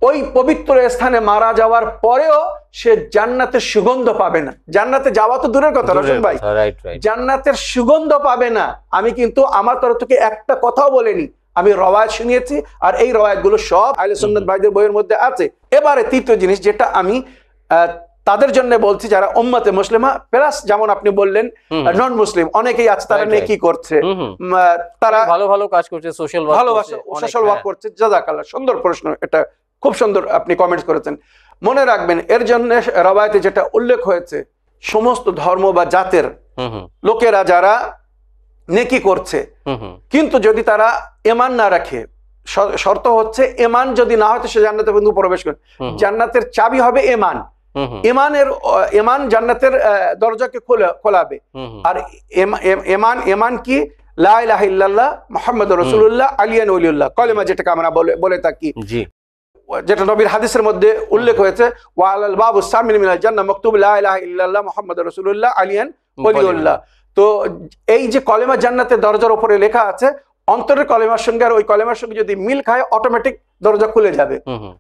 ওই পবিত্র স্থানে মারা যাওয়ার পরেও সে জান্নাতের সুগন্ধ পাবে না। জান্নাতে যাওয়া তো দূরের কথা রশন ভাই, জান্নাতের সুগন্ধ পাবে না। আমি কিন্তু আমার তরফ থেকে একটা কথাও বলিনি, আমি রওয়ায়াত শুনিয়েছি, আর এই রওয়ায়াতগুলো সব আহলে সুন্নাত ভাইদের বইয়ের মধ্যে আছে। এবারে তৃতীয় জিনিস যেটা আমি তাদের জন্য বলছি, যারা উম্মতে মুসলিমা, প্লাস যেমন আপনি বললেন নন মুসলিম অনেকেই আছে, তারা নেকি করছে, তারা ভালো ভালো কাজ করছে, সোশ্যাল ওয়ার্ক করছে। জাযাকাল্লাহ, সুন্দর প্রশ্ন, এটা খুব সুন্দর আপনি কমেন্টস করেছেন। মনে রাখবেন, এর জন্য রওয়ায়াতে যেটা উল্লেখ হয়েছে, সমস্ত ধর্ম বা জাতের লোকেরা যারা নেকি করছে, কিন্তু যদি তারা ঈমান না রাখে, শর্ত হচ্ছে ঈমান যদি না হয় তো সে জান্নাতে কিন্তু প্রবেশ করে। জান্নাতের চাবি হবে ঈমান। ঈমান জান্নাতের দরজাকে খোলাবে। আর ঈমান কি? লা ইলাহা ইল্লাল্লাহ মুহাম্মাদুর রাসূলুল্লাহ আলিয়ান ওলিউল্লাহ, কলেমা যেটাকে আমরা বলে থাকি, যেটা নবীর হাদিসের মধ্যে উল্লেখ হয়েছে, ওয়া আলাল বাবুস সামিন মিনাল জান্নাহ মাকতুব লা ইলাহা ইল্লাল্লাহ মুহাম্মাদুর রাসূলুল্লাহ আলিয়ান ওলিউল্লাহ। তো এই যে কলেমা জান্নাতের দরজার উপরে লেখা আছে, অন্তরের কলেমার সঙ্গে আর ওই কলেমার সঙ্গে যদি মিল খায় অটোমেটিক দরজা খুলে যাবে।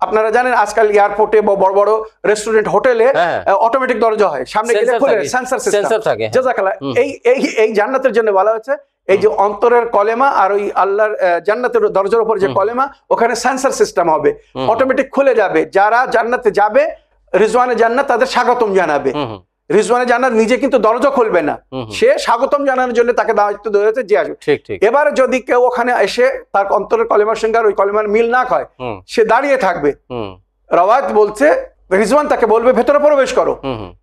আপনারা জানেন আজকাল এয়ারপোর্টে বা বড় বড় রেস্টুরেন্ট হোটেলে অটোমেটিক দরজা হয়, সামনে গেলে খুলে, সেন্সর সিস্টেম থাকে। জাযাকাল্লাহ। এই জান্নাতের জন্য বলা হচ্ছে এই যে অন্তরের কলেমা আর ওই আল্লাহর জান্নাতের দরজার উপর যে কলেমা, ওখানে সেন্সর সিস্টেম হবে, অটোমেটিক খুলে যাবে। যারা জান্নাতে যাবে, রিজওয়ানে জান্নাত তাদের স্বাগতম জানাবে। রিজওয়ানে জান্নাত নিজে কিন্তু দরজা খুলবে না, সে স্বাগতম জানানোর জন্য তাকে দায়িত্ব দেওয়া হয়েছে যে আসবে। এবার যদি কেউ ওখানে এসে তার অন্তরের কলেমার সঙ্গে আর ওই কলেমার মিল না হয়, সে দাঁড়িয়ে থাকবে। রাওয়াত বলছে রিজওয়ান তাকে বলবে ভেতরে প্রবেশ করো,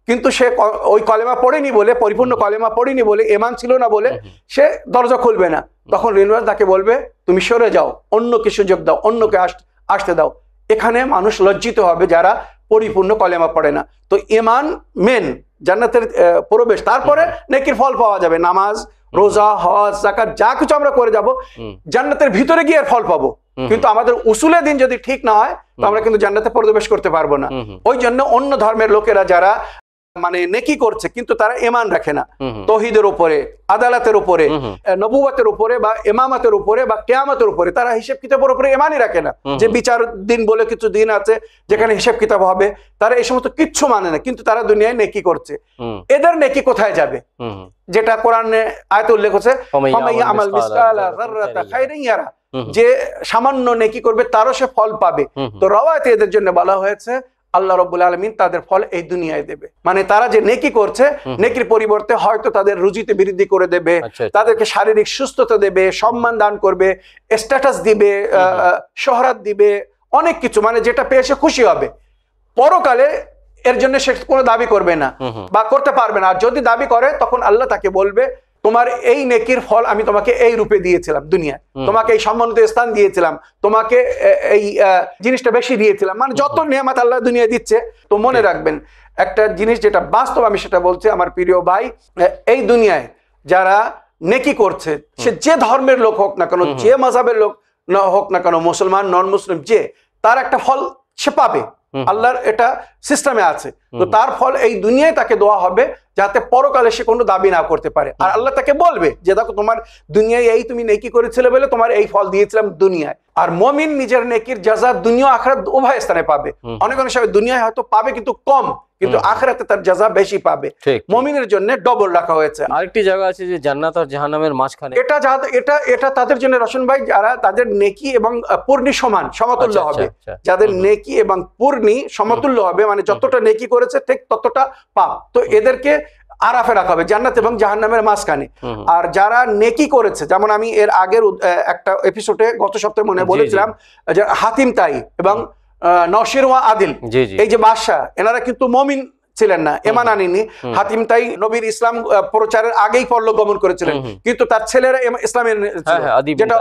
কিন্তু সে ওই কলেমা পড়েনি বলে, পরিপূর্ণ কলেমা পড়েনি বলে, ঈমান ছিল না বলে সে দরজা খুলবে না। তখন রিজওয়ান তাকে বলবে তুমি সরে যাও, অন্যকে সুযোগ দাও, অন্যকে আসতে দাও। এখানে মানুষ লজ্জিত হবে যারা পরিপূর্ণ কলেমা পড়ে না। তো ঈমান মেন জান্নাতের প্রবেশ, তারপরে নেকির ফল পাওয়া যাবে। নামাজ, রোজা, হজ, যাকাত যা কিছু আমরা করে যাব জান্নাতের ভিতরে গিয়ে ফল পাবো। কিন্তু আমাদের উসুলে দিন যদি ঠিক না হয় তো আমরা কিন্তু জান্নাতে প্রবেশ করতে পারবো না। ওই জন্য অন্য ধর্মের লোকেরা যারা মানে নেকি করছে কিন্তু তারা ঈমান রাখে না, তৌহিদের উপরে, আদালতের উপরে, নবুয়তের উপরে বা ইমামতের উপরে বা কিয়ামতের উপরে, তারা হিসাব কিতাবের উপরে ঈমানই রাখে না। যে বিচার দিন বলে কিছু দিন আছে যেখানে হিসাব কিতাব হবে, তারা এই সমস্ত কিচ্ছু মানে না, কিন্তু তারা দুনিয়ায় নেকি করছে। এদের নেকি কোথায় যাবে? যেটা কোরআনে আয়াতে উল্লেখ আছে, আমাল মিসকালা যাররাতা খায়রিন ইয়ারা, যে সামান্য নেকি করবে তারও সে ফল পাবে। তো রাওয়াতে এদের জন্য বলা হয়েছে আল্লাহ রাব্বুল আলামিন তাদের ফল এই দুনিয়ায় দেবে। মানে তারা যে নেকি করছে, নেকির পরিবর্তে হয়তো তাদের রুজিতে বৃদ্ধি করে দেবে, তাদেরকে শারীরিক সুস্থতা দেবে, সম্মান দান করবে, স্ট্যাটাস দিবে, শোহরত দিবে, অনেক কিছু, মানে যেটা পেয়ে সে খুশি হবে। পরকালে এর জন্য সে কোনো দাবি করবে না বা করতে পারবে না। আর যদি দাবি করে তখন আল্লাহ তাকে বলবে তোমার এই নেকির ফল আমি তোমাকে এই রূপে দিয়েছিলাম দুনিয়ায়, তোমাকে এই সম্মানিত স্থান দিয়েছিলাম, তোমাকে এই জিনিসটা বেশি দিয়েছিলাম। মানে যত নিয়ামত আল্লাহ দুনিয়ায় দিচ্ছে। তো মনে রাখবেন একটা জিনিস যেটা বাস্তব, আমি সেটা বলছি আমার প্রিয় ভাই, এই দুনিয়ায় যারা নেকি করছে, সে যে ধর্মের লোক হোক না কেন, যে মাযহাবের লোক হোক না কেন, মুসলমান নন মুসলিম, যে তার একটা ফল সে পাবে, আল্লাহর এটা সিস্টেমে আছে। তো তার ফল এই দুনিয়ায় তাকে দেওয়া হবে যাতে পরকালে সে কোনো দাবি না করতে পারে। আর আল্লাহ তাকে বলবে যে দেখো তোমার দুনিয়ায় এই তুমি নেকি করেছিলে বলে তোমার এই ফল দিয়েছিলাম দুনিয়ায়। আর মুমিন নিজের নেকির জাযা দুনিয়া আখিরাত উভয় স্থানে পাবে। অনেক সময় দুনিয়ায় হয়তো পাবে কিন্তু কম, কিন্তু আখিরাতে তার জাযা বেশি পাবে। মুমিনের জন্য ডবল রাখা হয়েছে। আরেকটি জায়গা আছে যে জান্নাত আর জাহান্নামের মাঝখানে, এটা তাদের জন্য রশন ভাই যারা তাদের নেকি এবং পূর্ণি সমতুল্য হবে, যাদের নেকি এবং পূর্ণি সমতুল্য হবে, মানে যতটা নেকি করেছে ঠিক ততটা পাপ, তো এদেরকে আরাফে রাখা হবে জান্নাত এবং জাহান্নামের মাঝখানে। আর যারা নেকি করেছে, যেমন আমি এর আগের একটা এপিসোডে গত সপ্তাহে মনে বলেছিলাম যে হাতিম তাই এবং নশির ওয়া আদিল, এই যে বাদশাহ, এনারা কিন্তু মুমিন ছিলেন না, ঈমান আনেনি। হাতিম তাই নবীর ইসলাম প্রচারের আগেই পরলোক গমন করেছিলেন, কিন্তু তার ছেলেরা ইসলামের, যেটা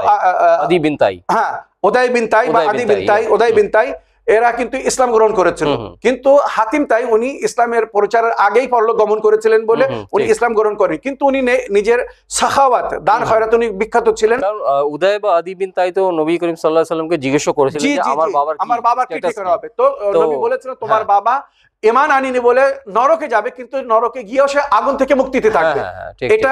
আদি বিন তাই, হ্যাঁ উদাই বিন তাই বা আদি বিন তাই, উদাই বিন তাই, এরা কিন্তু ইসলাম গ্রহণ করেছিল। কিন্তু হাতিম তাই উনি ইসলামের প্রচারের আগেই পরলোক গমন করেছিলেন বলে উনি ইসলাম গ্রহণ করেন, কিন্তু উনি নিজের সাখাওয়াত, দান খয়রাত উনি বিখ্যাত ছিলেন। উদয় বা আদি বিন তাই তো নবী করিম সাল্লাল্লাহু আলাইহি ওয়াসাল্লামকে জিজ্ঞেস করেছিলেন যে আমার বাবার কি ঠিক হবে, তো নবী বলেছিলেন তোমার বাবা ঈমান আনেনি বলে নরকে যাবে, কিন্তু নরকে গিয়েও সে আগুন থেকে মুক্তিতে থাকবে। এটা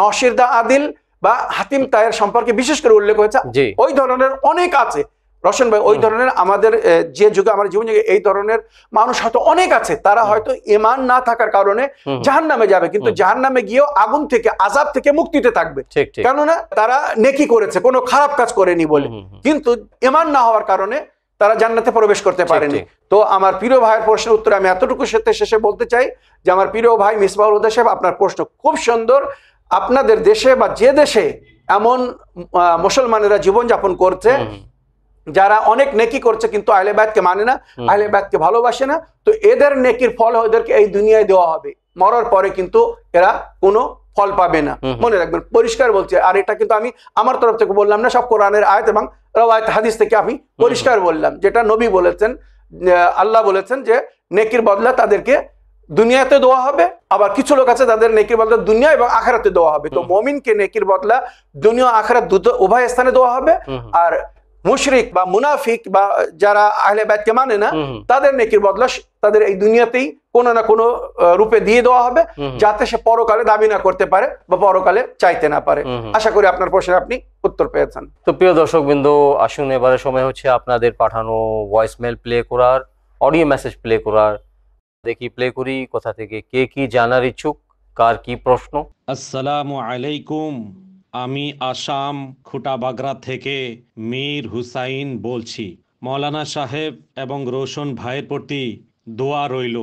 নশির দা আদিল বা হাতিম তাইয়ের সম্পর্কে বিশেষ করে উল্লেখ হয়েছে। ওই ধরনের অনেক আছে রশন ভাই, ওই ধরনের আমাদের যে যুগে আমার জীবন যুগে এই ধরনের মানুষ হয়তো অনেক আছে, তারা হয়তো ঈমান না থাকার কারণে জাহান্নামে যাবে, কিন্তু জাহান্নামে গিয়েও আগুন থেকে, আযাব থেকে মুক্তিতে থাকবে, কেননা তারা নেকি করেছে, কোনো খারাপ কাজ করেনি বলে। কিন্তু ঈমান না হওয়ার কারণে তারা জান্নাতে প্রবেশ করতে পারেনি। তো আমার প্রিয় ভাইয়ের প্রশ্নের উত্তরে আমি এতটুকু শেষে বলতে চাই যে আমার প্রিয় ভাই মিসবাহুল হুদা সাহেব, আপনার প্রশ্ন খুব সুন্দর। আপনাদের দেশে বা যে দেশে এমন মুসলমানেরা জীবনযাপন করছে যারা অনেক নেকি করছে কিন্তু আহলে বাইতকে মানে না, আহলে বাইতকে ভালোবাসে না, তো এদের নেকির ফল ওদেরকে এই দুনিয়ায় দেওয়া হবে, মরার পরে কিন্তু এরা কোনো ফল পাবে না। মনে রাখবেন, পরিষ্কার বলছে। আর এটা কিন্তু আমি আমার তরফ থেকে বললাম না, সব কোরআনের আয়াত এবং রওয়ায়াত হাদিস থেকে আমি পরিষ্কার বললাম, যেটা নবী বলেছেন, আল্লাহ বলেছেন যে নেকির বদলা তাদেরকে দুনিয়াতে দেওয়া হবে, আবার কিছু লোক আছে তাদের নেকির বদলা দুনিয়া এবং আখিরাতে দেওয়া হবে। তো মুমিনকে নেকির বদলা দুনিয়া আখিরাত দুটো উভয় স্থানে দেওয়া হবে। আর মুশরিক বা মুনাফিক বা যারা আহলে বাইতকে মানে না, তাদের নেকির বদলা তাদের এই দুনিয়াতেই কোনো না কোনো রূপে দিয়ে দেওয়া হবে, যাতে সে পরকালে দাবি না করতে পারে বা পরকালে চাইতে না পারে। আশা করি আপনার প্রশ্নের আপনি উত্তর পেয়েছেন। তো প্রিয় দর্শকবৃন্দ, আসুন এবারে সময় হচ্ছে আপনাদের পাঠানো ভয়েস মেল প্লে করার, অডিও মেসেজ প্লে করার। দেখি প্লে করি কোথা থেকে কে কি জানার ইচ্ছুক, কার কি প্রশ্ন। আসসালামু আলাইকুম, আমি আসাম খুটাবাগরা থেকে মীর হুসাইন বলছি। মৌলানা সাহেব এবং রোশন ভাইয়ের প্রতি দোয়া রইল।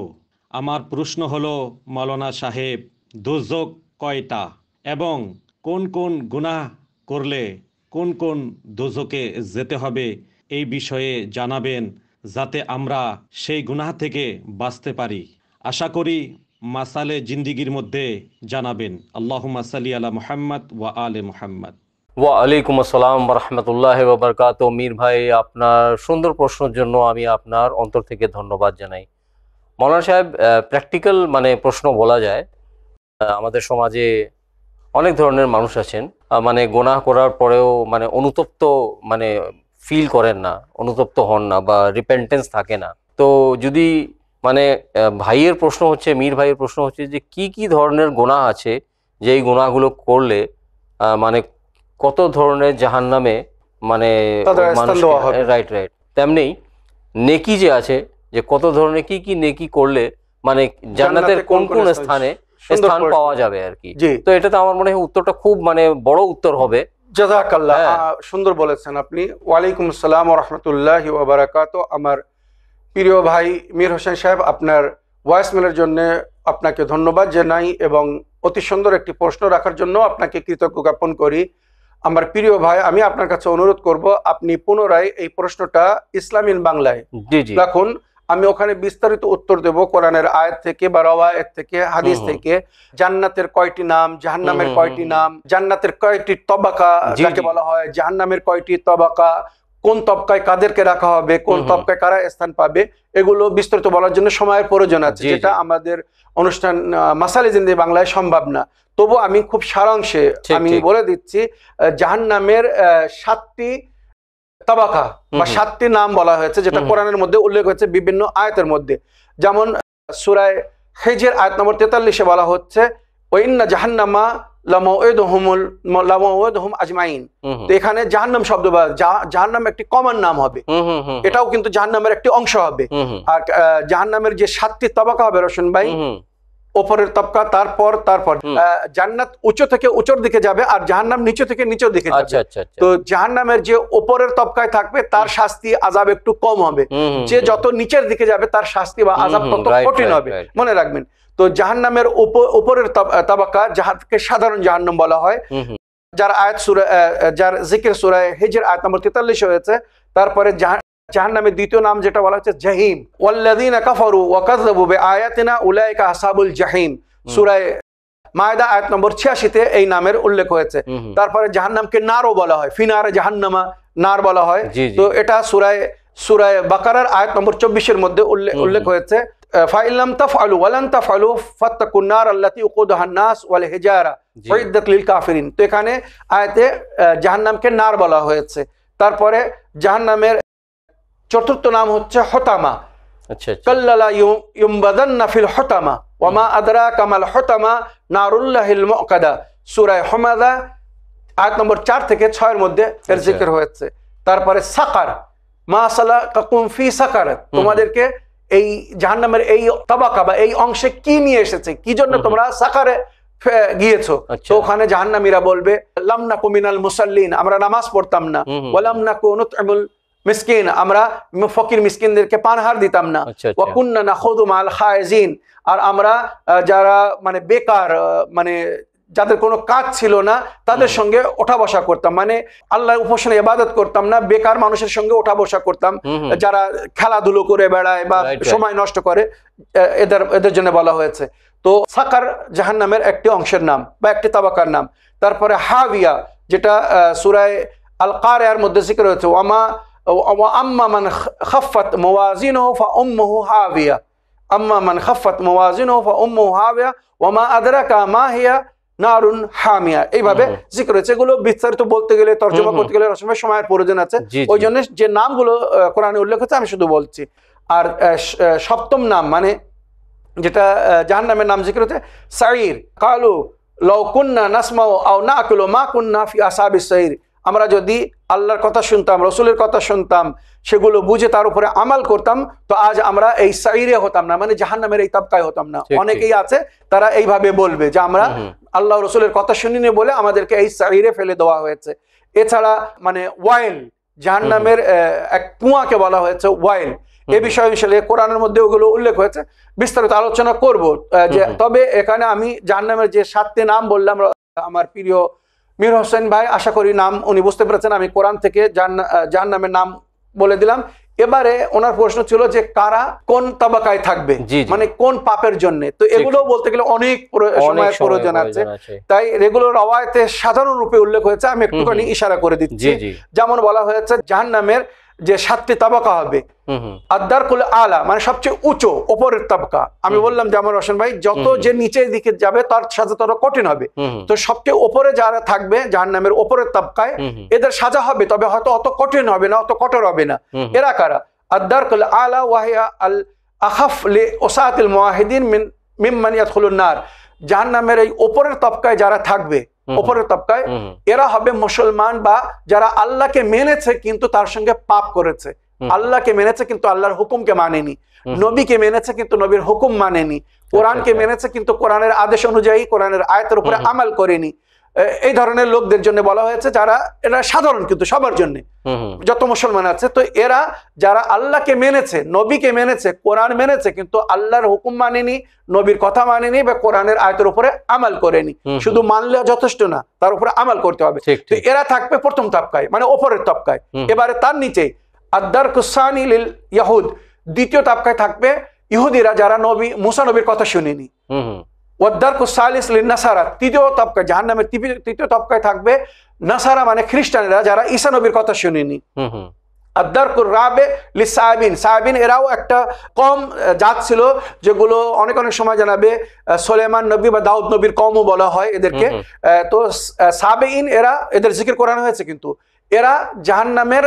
আমার প্রশ্ন হলো, মৌলানা সাহেব, দোজক কয়টা এবং কোন কোন গুনাহ করলে কোন কোন দোজকে যেতে হবে, এই বিষয়ে জানাবেন, যাতে আমরা সেই গুনাহ থেকে বাঁচতে পারি। আশা করি মাসালে জিন্দিগির মধ্যে জানাবেন। আল্লাহুম্মা সাল্লি আলা মুহাম্মদ ওয়া আলে মুহাম্মদ। ওয়া আলাইকুম আসসালাম ওয়া রাহমাতুল্লাহি ওয়া বারাকাতুহু। মীর ভাই, আপনার সুন্দর প্রশ্নের জন্য আমি আপনার অন্তর থেকে ধন্যবাদ জানাই। মৌলানা সাহেব, প্র্যাকটিক্যাল মানে প্রশ্ন বলা যায়। আমাদের সমাজে অনেক ধরনের মানুষ আছেন, মানে গুনাহ করার পরেও মানে অনুতপ্ত মানে ফিল করেন না, অনুতপ্ত হন না বা রিপেন্টেন্স থাকে না। তো যদি মানে ভাইয়ের প্রশ্ন হচ্ছে, মীর ভাইয়ের প্রশ্ন হচ্ছে যে কি কি ধরনের গুনাহ আছে, যেই গুনাহগুলো করলে মানে কত ধরনের জাহান্নামে মানে রাইট তেমনি নেকি যে আছে, যে কত ধরনের কি কি নেকি করলে মানে জান্নাতের কোন কোন স্থানে স্থান পাওয়া যাবে আর কি। তো এটা তো আমার মনে হয় উত্তরটা খুব মানে বড় উত্তর হবে। জাযাকাল্লাহ, সুন্দর বলেছেন আপনি। ওয়ালাইকুম আসসালাম ওয়া রাহমাতুল্লাহি ওয়া বারাকাতুহু। আমার প্রিয় ভাই মীর হোসেন সাহেব, আপনার ভয়েস মেলের জন্য আপনাকে ধন্যবাদ জানাই এবং অতি সুন্দর একটি প্রশ্ন রাখার জন্য আপনাকে কৃতজ্ঞ জ্ঞাপন করি। আমার প্রিয় ভাই, আমি আপনার কাছে অনুরোধ করব, আপনি পুনরায় এই প্রশ্নটা ইসলামিন বাংলায় রাখুন। আমি ওখানে বিস্তারিত উত্তর দেব কোরআনের আয়াত থেকে বা রওয়ায়াত থেকে, হাদিস থেকে। জান্নাতের কয়টি নাম, জাহান্নামের কয়টি নাম, জান্নাতের কয়টি তবাকা যাকে বলা হয়, জাহান্নামের কয়টি তবাকা, কোন তবকায় কাদেরকে রাখা হবে, কোন তবকায় কারা স্থান পাবে, এগুলো বিস্তারিত বলার জন্য সময়ের প্রয়োজন আছে, যেটা আমাদের অনুষ্ঠান মাসালে জিন্দিগি বাংলায় সম্ভব না। তবু আমি খুব সারাংশে আমি বলে দিচ্ছি, জাহান্নামের 7টি তাবাকা বা 7টি নাম বলা হয়েছে, যেটা কোরআনের মধ্যে উল্লেখ হয়েছে বিভিন্ন আয়াতের মধ্যে। যেমন সূরা হিজর আয়াত নম্বর 43-এ বলা হচ্ছে, ওয়া ইন্না জাহান্নামা লামাওয়াদুহুম আজমাইন। তো এখানে জাহান্নাম শব্দ বা জাহান্নাম একটি কমন নাম হবে, এটাও কিন্তু জাহান্নামের একটি অংশ হবে। আর জাহান্নামের যে 7টি তাবাকা হবে রোশন ভাই, উপরের তবকা, তারপর জান্নাত উঁচু থেকে উঁচুর দিকে যাবে আর জাহান্নাম নিচু থেকে নিচুর দিকে যাবে। তো জাহান্নামের যে উপরের তবকায় থাকবে তার শাস্তি আযাব একটু কম হবে, যে যত নিচের দিকে যাবে তার শাস্তি বা আযাব তত কঠিন হবে, মনে রাখবেন। তো জাহান্নামের উপরের তবকা, যাহাকে সাধারণ জাহান্নাম বলা হয়, যার আয়াত সূরা, যার জিকির সূরা হিজর আয়াত নম্বর 43 হয়েছে। তারপরে জাহান্নামের দ্বিতীয় নাম যেটা বলা হচ্ছে জাহিম, ওয়াল্লাযীনা কাফারু ওয়া কাযাবু বিআয়াতিনা উলাইকা আসহাবুল জাহিম। সূরা মায়দা আয়াত নম্বর 86-তে এই নামের উল্লেখ হয়েছে। তারপরে জাহান্নামকে নারও বলা হয়, ফিনারে জাহান্নামা নার বলা হয়। তো এটা সূরা বাকারার আয়াত নম্বর 24-এর মধ্যে উল্লেখ হয়েছে, ফাইলাম তাফআলু ওয়ালান তাফআলু ফাত্তাকুন নার আল্লাতী উকুদুহান নাস ওয়াল হিজারা উইদ্দাত লিল কাফিরিন। তো এখানে আয়াতে জাহান্নামকে নার বলা হয়েছে। তারপরে জাহান্নামের চতুর্থ নাম হচ্ছে হতামা। কাল্লালা ইউমবাদান্না ফিল হতামা ওয়া মা আদরাকা মাল হতামা নারুল্লাহিল মুকাদা। সূরা হুমাযা আয়াত নম্বর 4 থেকে 6 এর মধ্যে এর জিকির হয়েছে। তারপরে সাকার, মা সালাকাকুম ফি সাকার, তোমাদেরকে এই জাহান্নামের এই তাবাকা বা এই অংশে কি নিয়ে এসেছে, কি জন্য তোমরা সাকারে গিয়েছো। তো ওখানে জাহান্নামীরা বলবে, লাম নাকু মিনাল মুসাল্লিন, আমরা নামাজ পড়তাম না, ওয়া লাম নাকু নুতইমুল মিসকিন, আমরা ফকির মিসকিনদেরকে পানাহার দিতাম না, ওয়া কুননা নাখুযু মাল খায়জিন, আর আমরা যারা মানে বেকার, মানে যাদের কোনো কাজ ছিল না তাদের সঙ্গে ওঠা বসা করতাম, মানে আল্লাহর উপাসনা ইবাদত করতাম না, বেকার মানুষের সঙ্গে ওঠা বসা করতাম, যারা খেলাধুলো করে বেড়ায় বা সময় নষ্ট করে, এদের জন্য বলা হয়েছে। তো সাকার জাহান্নামের একটি অংশের নাম বা একটি তাবাকার নাম। তারপরে হাবিয়া, যেটা সূরা আল কারিয়ার মধ্যে জিকির হয়েছে, ওয়া আম্মা মান খাফফাত মাওয়াজিনুহু ফাউম্মুহু হাবিয়া, আম্মা মান খাফফাত মাওয়াজিনুহু ফাউম্মুহু হাবিয়া ওয়া মা আদরাকা মা হিয়া নারুন হামিয়া। এইভাবে জিকির হয়েছে। এগুলো বিস্তারিত বলতে গেলে, তর্জমা করতে গেলে সময়ের প্রয়োজন আছে, ওই জন্য যে নামগুলো কোরআনে উল্লেখ হচ্ছে আমি শুধু বলছি। আর সপ্তম নাম মানে যেটা জাহান্নামের নাম জিকির হচ্ছে সাঈর, কালু লাউ কুন্না নাসমাউ আও নাকুলু মা কুন্না ফি আসহাবিস সাঈর। আমরা যদি আল্লাহর কথা শুনতাম, রসুলের কথা শুনতাম, সেগুলো বুঝে তার উপরে আমাল করতাম, তো আজ আমরা এই সাঈরে হতাম না, মানে জাহান্নামের এই তাবকায় হতাম না। অনেকেই আছে তারা এইভাবে বলবে যে আমরা আল্লাহ রসুলের কথা শুনিনি বলে আমাদেরকে এই সাঈরে ফেলে দেওয়া হয়েছে। এছাড়া মানে ওয়াইল, জাহান্নামের এক কুয়াকে বলা হয়েছে ওয়াইল। এ বিষয়ে কোরআনের মধ্যে ওগুলো উল্লেখ হয়েছে, বিস্তারিত আলোচনা করব। যে তবে এখানে আমি জাহান্নামের যে 7টি নাম বললাম, আমার প্রিয় মীর হোসেন ভাই আশা করি নাম উনি বুঝতে পেরেছেন। আমি কোরআন থেকে জাহান্নামের নাম বলে দিলাম। এবারে ওনার প্রশ্ন ছিল যে কারা কোন তাবাকায় থাকবে, মানে কোন পাপের জন্য। তো এগুলো বলতে গেলে অনেক সময়ের প্রয়োজন আছে, তাই এগুলো রওয়ায়াতে সাধারণ রূপে উল্লেখ হয়েছে, আমি একটুখানি ইশারা করে দিচ্ছি। যেমন বলা হয়েছে জাহান্নামের যে 7টি তাবাকা হবে, আদ-দারকুল আলা মানে সবচেয়ে উঁচু উপরের তাবকা। আমি বললাম যে আমার রোশন ভাই যত যে নিচের দিকে যাবে তার সাজা তত কঠিন হবে। তো সবচেয়ে উপরে যারা থাকবে জাহান্নামের উপরের তাবকায়, এদের সাজা হবে, তবে হয়তো অত কঠিন হবে না, অত কঠোর হবে না। এরা কারা? আদ-দারকুল আলা ওয়া হিয়া আল আখাফ লি উসাতিল মুওয়াহিদিন মিম্মান ইয়াদখুলুন নার। জাহান্নামের এই উপরের তাবকায় যারা থাকবে, উপরের তাবকায়, এরা হবে মুসলমান বা যারা আল্লাহকে মেনেছে কিন্তু তার সঙ্গে পাপ করেছে। আল্লাহকে মেনেছে কিন্তু আল্লাহর হুকুমকে মানেনি, নবীকে মেনেছে কিন্তু নবীর হুকুম মানেনি, কোরআনকে মেনেছে কিন্তু কোরআনের আদেশ অনুযায়ী কোরআনের আয়াতের উপরে আমাল করেনি। এই ধরনের লোকদের জন্য বলা হয়েছে, যারা এরা সাধারণ কিন্তু সবার জন্য যত মুসলমান আছে। তো এরা যারা আল্লাহকে মেনেছে, নবীকে মেনেছে, কোরআন মেনেছে কিন্তু আল্লাহর হুকুম মানেনি, নবীর কথা মানেনি বা কোরআনের আয়াতের উপরে আমাল করেনি। শুধু মানলে যথেষ্ট না, তার উপরে আমাল করতে হবে। তো এরা থাকবে প্রথম তাবকায় মানে উপরের তাবকায়। এবারে তার নিচে আদ-দারকুস সানি লিল ইয়াহুদ, দ্বিতীয় তাবকায় থাকবে ইহুদিরা যারা নবী মুসা নবীর কথা শুনেনি। ওয়াদ-দারকুস সালিস লিন নাসারা, তৃতীয় তাবকায় জাহান্নামের তৃতীয় তাবকায় থাকবে নাসারা মানে খ্রিস্টানেরা যারা ঈসা নবীর কথা শুনেনি। আদ-দারকুর রাবে লিসাবিন, সাবিন এরাও একটা কম জাত ছিল, যেগুলো অনেক সময় জানাবে সুলাইমান নবী বা দাউদ নবীর কমও বলা হয় এদেরকে। তো সাবেইন এরা, এদের জিকির করানো হয়েছে, কিন্তু এরা জাহান্নামের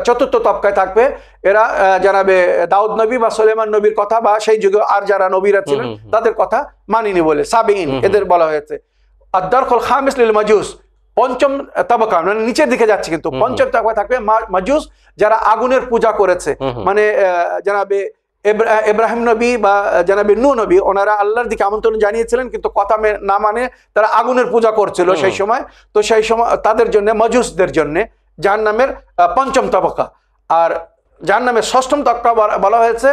চতুর্থ তাবকায় থাকবে। এরা জানাবে দাউদ নবী বা সুলাইমান নবীর কথা বা সেই যুগে আর যারা নবীরা ছিলেন তাদের কথা মানিনি বলে সাবেইন এদের বলা হয়েছে। আদ-দারকুল খামিস লিল মাজুস, পঞ্চম তাবকা মানে নিচের দিকে যাচ্ছে, কিন্তু পঞ্চম তাবকায় থাকবে মাজুস যারা আগুনের পূজা করেছে। মানে জানাবে ইব্রাহিম নবী বা জানাবে নূহ নবী, ওনারা আল্লাহর দিকে আমন্ত্রণ জানিয়েছিলেন কিন্তু কথা না মানে তারা আগুনের পূজা করছিল সেই সময়। তো সেই সময় তাদের জন্য, মাজুসদের জন্য জাহান্নামের পঞ্চম তাবকা। আর জাহান্নামের ষষ্ঠম তাবকা বলা হয়েছে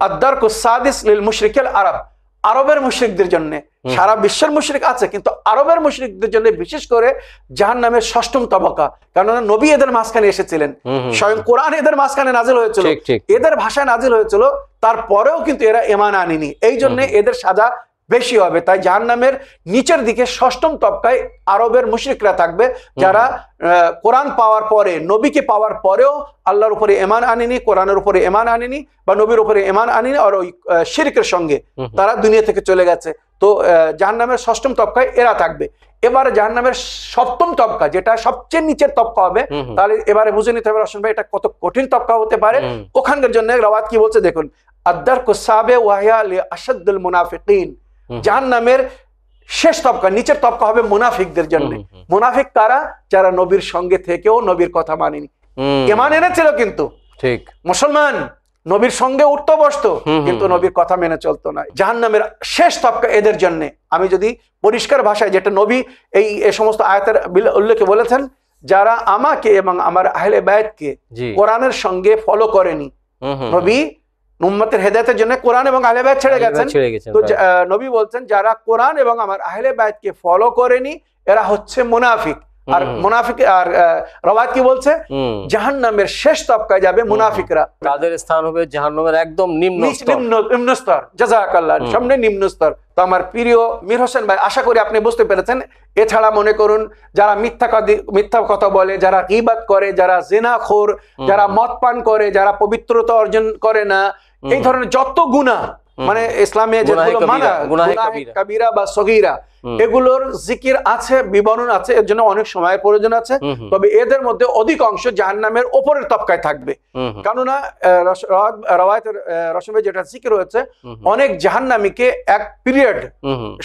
আদ-দারকুস সাদিস লিল মুশরিকিল আরব, আরবের মুশরিকদের জন্য। সারা বিশ্বের মুশরিক আছে, কিন্তু আরবের মুশরিকদের জন্য বিশেষ করে জাহান্নামের ষষ্ঠম তাবকা। কারণ নবী এদের মাঝখানে এসেছিলেন, স্বয়ং কোরআন এদের মাঝখানে নাজিল হয়েছিল, এদের ভাষায় নাজিল হয়েছিল, তারপরেও কিন্তু এরা ঈমান আনেনি, এই জন্য এদের সাজা বেশি হবে। তাই জাহান্নামের নিচের দিকে ষষ্ঠম তবকায় আরবের মুশরিকরা থাকবে, যারা কোরআন পাওয়ার পরে, নবীকে পাওয়ার পরেও আল্লাহর উপরে ঈমান আনেনি, কোরআনের উপরে ঈমান আনেনি বা নবীর উপরে ঈমান আনেনি, আর ওই শিরকের সঙ্গে তারা দুনিয়া থেকে চলে গেছে। তো জাহান্নামের ষষ্ঠম তবকায় এরা থাকবে। এবারে জাহান্নামের সপ্তম তবকা, যেটা সবচেয়ে নিচের তবকা হবে, তাহলে এবারে বুঝে নিতে হবে রশন ভাই এটা কত কঠিন তবকা হতে পারে। ওখানকার জন্য রাওয়াত কি বলছে দেখুন, আদ-দারকুস সাবে ওয়া হিয়া লি আশাদ্দুল মুনাফিকিন, জাহান্নামের শেষ তবকা, নিচের তবকা হবে মুনাফিকদের জন্য। মুনাফিক কারা? যারা নবীর সঙ্গে থেকেও নবীর কথা মানেনি, ঈমান এনেছিল কিন্তু ঠিক মুসলমান, নবীর সঙ্গে উঠতো বসতো কিন্তু নবীর কথা মেনে চলতো না। জাহান্নামের শেষ তবকা এদের জন্য। আমি যদি পরিষ্কার ভাষায়, যেটা নবী এই সমস্ত আয়াতের উল্লেখে বলেছেন, যারা আমাকে এবং আমার আহলে বায়তকে কোরআনের সঙ্গে ফলো করেনি। নবী উম্মতের হেদায়েতের জন্য কোরআন এবং আহলে বায়ত ছেড়ে গেছেন। তো নবী বলছেন যারা কোরআন এবং আমার আহলে বায়তকে ফলো করেনি এরা হচ্ছে মুনাফিক। আর মুনাফিক আর রওয়ায়াত কি বলছে, জাহান্নামের শেষ তবকায় যাবে মুনাফিকরা, তাদের স্থান হবে জাহান্নামের একদম নিম্ন স্তর। জাযাকাল্লাহ, সামনে নিম্ন স্তর। তো আমার প্রিয় মীর হোসেন ভাই, আশা করি আপনি বুঝতে পেরেছেন। এছাড়া মনে করুন যারা মিথ্যা কথা বলে, যারা গীবত করে, যারা জিনাখোর, যারা মদ পান করে, যারা পবিত্রতা অর্জন করে না, এই ধরনের যত গুনাহ মানে ইসলামে যেগুলো মানা গুনাহে কাবীরা বা সগীরা, এগুলোর জিকির আছে, বিবরণ আছে, এর জন্য অনেক সময়ের প্রয়োজন আছে। তবে এদের মধ্যে অধিকাংশ জাহান্নামের উপরের তবকায় থাকবে। কেননা রওয়ায়াতের রসম ভাই যেটা জিকির হয়েছে, অনেক জাহান্নামীকে এক পিরিয়ড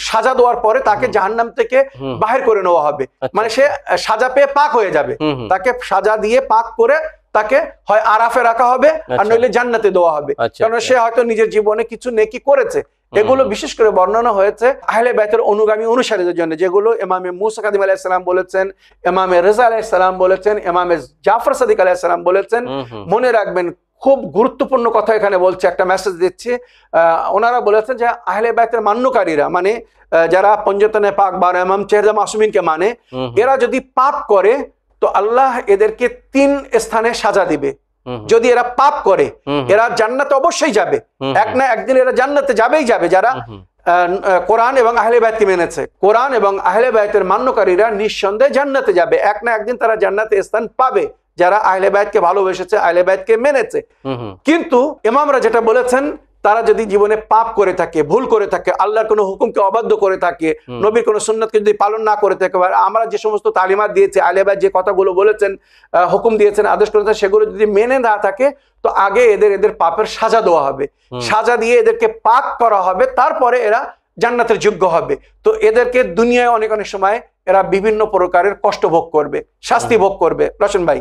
সাজা দেওয়ার পরে তাকে জাহান্নাম থেকে বাহির করে নেওয়া হবে। মানে সে সাজা পেয়ে পাক হয়ে যাবে, তাকে সাজা দিয়ে পাক করে তাকে হয় আরাফে রাখা হবে আর নইলে জান্নাতে দেওয়া হবে। কারণ সে হয়তো নিজের জীবনে কিছু নেকি করেছে। এগুলো বিশেষ করে বর্ণনা হয়েছে আহলে বাইতের অনুগামী অনুসারীদের জন্য, যেগুলো ইমামে মুসা কাযিম আলাইহিস সালাম বলেছেন, ইমামে রেজা আলাইহিস সালাম বলেছেন, ইমামে জাফর সাদিক আলাইহিস সালাম বলেছেন। মনে রাখবেন, খুব গুরুত্বপূর্ণ কথা এখানে বলছে, একটা মেসেজ দিচ্ছি। ওনারা বলেছেন যে আহলে বাইতের মান্যকারীরা, মানে যারা পঞ্জতনে পাক 12 ইমাম চেহরা মাসুমিনকে মানে, এরা যদি পাপ করে তো আল্লাহ এদেরকে 3 স্থানে সাজা দিবে। যদি এরা পাপ করে এরা জান্নাতে অবশ্যই যাবে, এক না একদিন এরা জান্নাতে যাবেই যাবে। যারা কোরআন এবং আহলে বাইতকে মেনেছে, কোরআন এবং আহলে বাইতের মান্যকারীরা নিঃসন্দেহে জান্নাতে যাবে, এক না একদিন তারা জান্নাতে স্থান পাবে, যারা আহলে বাইতকে ভালোবেসেছে, আহলে বাইতকে মেনেছে। কিন্তু ইমামরা যেটা বলেছেন, তারা যদি জীবনে পাপ করে থাকে, ভুল করে থাকে, আল্লাহর কোনো হুকুমকে অবাধ্য করে থাকে, নবীর কোনো সুন্নাতকে যদি পালন না করে থাকে, আমরা যে সমস্ত তালিমাত দিয়েছি, আহলে বাইত যে কথাগুলো বলেছেন, হুকুম দিয়েছেন, আদেশ করেছেন, সেগুলো যদি মেনে না থাকে তো আগে এদের পাপের সাজা দেওয়া হবে, সাজা দিয়ে এদেরকে পাক করা হবে, তারপরে এরা জান্নাতের যোগ্য হবে। তো এদেরকে দুনিয়ায় অনেক সময় এরা বিভিন্ন প্রকারের কষ্ট ভোগ করবে, শাস্তি ভোগ করবে। রশন ভাই,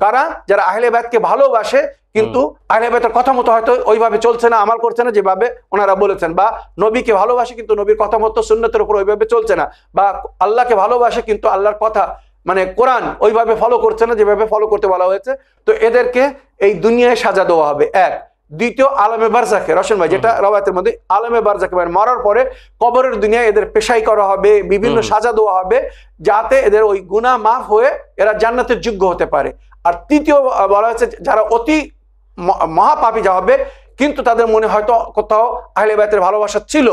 কারা? যারা আহলে বাইতকে ভালোবাসে কিন্তু আহলে বাইতের কথা মতো হয়তো ওইভাবে চলছে না, আমল করছে না যেভাবে ওনারা বলেছেন, বা নবীকে ভালোবাসে কিন্তু নবীর কথা মতো সুন্নতের উপর ওইভাবে চলছে না, বা আল্লাহকে ভালোবাসে কিন্তু আল্লাহর কথা মানে কোরআন ওইভাবে ফলো করছে না যেভাবে ফলো করতে বলা হয়েছে। তো এদেরকে এই দুনিয়ায় সাজা দেওয়া হবে। এক। দ্বিতীয়, আলমে বারজাখে, রশন ভাই যেটা রওয়ায়াতের মধ্যে, আলমে বারজাখে মানে মরার পরে কবরের দুনিয়ায় এদের পেশাই করা হবে, বিভিন্ন সাজা দেওয়া হবে, যাতে এদের ওই গুনাহ মাফ হয়ে এরা জান্নাতের যোগ্য হতে পারে। আর তৃতীয় বলা হয়েছে, যারা অতি মহাপাপী যা হবে কিন্তু তাদের মনে হয়তো কোথাও আহলে বাইতের ভালোবাসা ছিল,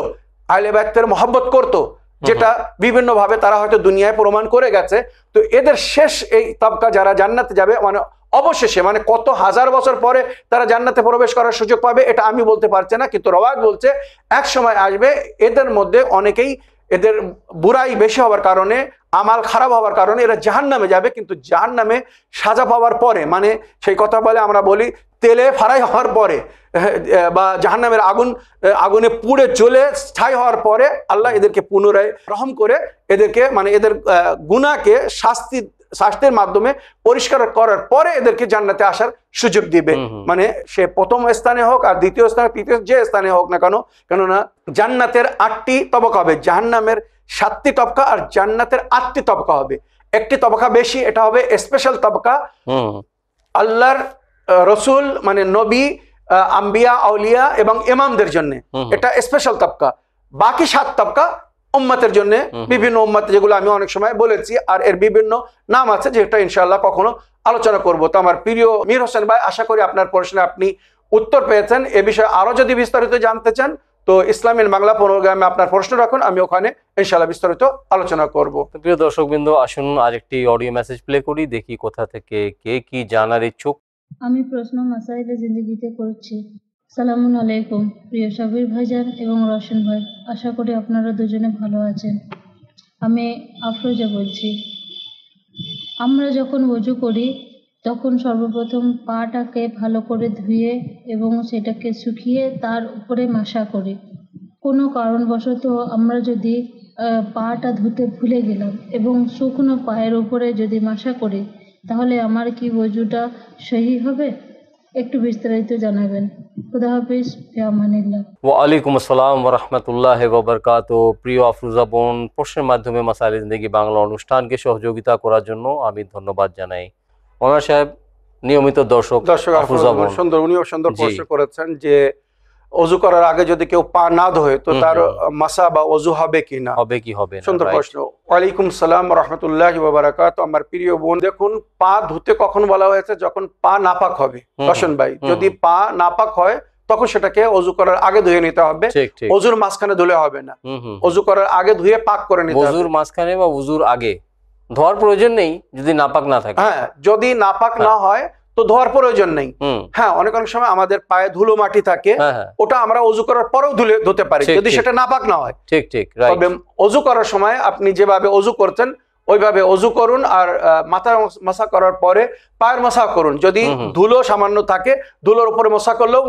আহলে বাইতের মহব্বত করতো, যেটা বিভিন্ন ভাবে তারা হয়তো দুনিয়ায় প্রমাণ করে গেছে। তো এদের শেষ এই তবকা যারা জান্নাতে যাবে, মানে অবশেষে মানে কত হাজার বছর পরে তারা জান্নাতে প্রবেশ করার সুযোগ পাবে এটা আমি বলতে পারছি না, কিন্তু রওয়ায়াত বলছে এক সময় আসবে এদের মধ্যে অনেকেই এদের বুরাই বেশি হওয়ার কারণে, আমাল খারাপ হওয়ার কারণে এরা জাহান্নামে যাবে। কিন্তু জাহান্নামে সাজা পাওয়ার পরে, মানে সেই কথা বলে আমরা বলি তেলে ফ্রাই হওয়ার পরে বা জাহান্নামের আগুনে পুড়ে জ্বলে ছাই হওয়ার পরে আল্লাহ এদেরকে পুনরায় রহম করে এদেরকে মানে এদের গুনাহকে শাস্তির মাধ্যমে পরিষ্কার করার পরে এদেরকে জান্নাতে আসার সুযোগ দিবে। মানে সে প্রথম স্থানে হোক আর দ্বিতীয় স্থানে, তৃতীয় যে স্থানে হোক না কেন, কেননা জান্নাতের 8টি তবকা হবে, জাহান্নামের 7টি তবকা আর জান্নাতের 8টি তবকা হবে। একটি তবকা বেশি, এটা হবে স্পেশাল তবকা আল্লাহর রসুল মানে নবী, আম্বিয়া, আউলিয়া এবং ইমামদের জন্য, এটা স্পেশাল তবকা। বাকি 7 তবকা উম্মতের জন্য, বিভিন্ন উম্মত যেগুলো আমি অনেক সময় বলেছি, আর এর বিভিন্ন নাম আছে যেটা ইনশাআল্লাহ কখনো আলোচনা করব। তো আমার প্রিয় মীর হোসেন ভাই, আশা করি আপনার প্রশ্নে আপনি উত্তর পেয়েছেন। এ বিষয়ে আরো যদি বিস্তারিত জানতে চান তো ইসলামিক বাংলা প্রোগ্রামে আপনার প্রশ্ন রাখুন, আমি ওখানে ইনশাআল্লাহ বিস্তারিত আলোচনা করব। প্রিয় দর্শকবৃন্দ, আসুন আরেকটি অডিও মেসেজ প্লে করি, দেখি কোথা থেকে কে কি জানার ইচ্ছুক। আমি প্রশ্ন মাসাইলে জিন্দেগিতে করছি। সালামুন আলাইকুম প্রিয় সাবির ভাইজান এবং রশন ভাই, আশা করি আপনারা দুজনে ভালো আছেন। আমি আফরোজা বলছি। আমরা যখন ওযু করি তখন সর্বপ্রথম পাটাকে ভালো করে ধুয়ে এবং সেটাকে শুকিয়ে তার উপরে মাসা করি। কোনো কারণবশত আমরা যদি পাটা ধুতে ভুলে গেলাম এবং শুকনো পায়ের উপরে যদি মাসা করি, তাহলে আমার কি ওযুটা সহি হবে? একটু বিস্তারিত জানাবেন। খুদা হাফেজ, ফি আমানিল্লাহ। ওয়া আলাইকুম আসসালাম ওয়া রাহমাতুল্লাহি ওয়া বারাকাতুহু। প্রিয় আফরোজা বোন, প্রশ্নের মাধ্যমে মাসাইলে জিন্দেগি বাংলা অনুষ্ঠানকে সহযোগিতা করার জন্য আমি ধন্যবাদ জানাই। ওনার সাহেব নিয়মিত দর্শক আফরোজা বোন, সুন্দর, উনিও সুন্দর প্রশ্ন করেছেন যে অজু করার আগে যদি কেউ পা না ধোয় তো তার মাসা বা অজু হবে কি না? হবে কি হবে না? সুন্দর প্রশ্ন। ওয়ালাইকুম সালাম রাহমাতুল্লাহি ওয়া বারাকাতুহু। আমার প্রিয় বোন, দেখুন পা ধুতে কখন বলা হয়েছে? যখন পা নাপাক হবে। রশন ভাই, যদি পা নাপাক হয় তখন সেটাকে অজু করার আগে ধুয়ে নিতে হবে। অজুর মাঝখানে ধুলে হবে না, অজু করার আগে ধুয়ে পাক করে নিতে হবে। অজুর মাঝখানে বা অজুর আগে ধোয়ার প্রয়োজন নেই যদি নাপাক না থাকে। হ্যাঁ, যদি নাপাক না হয় তো ধোয়ার প্রয়োজন নেই। হ্যাঁ, অনেক সময় আমাদের পায়ে ধুলো মাটি থাকে, ওটা আমরা অজু করার পরেও ধুতে পারি যদি সেটা নাপাক না হয়। ঠিক ঠিক। তবে অজু করার সময় আপনি যেভাবে অজু করতেন ওইভাবে অজু করুন, আর মাথা মাসা করার পরে পায়ের মাসা করুন। যদি ধুলো সামান্য থাকে, ধুলোর উপরে মাসা করলেও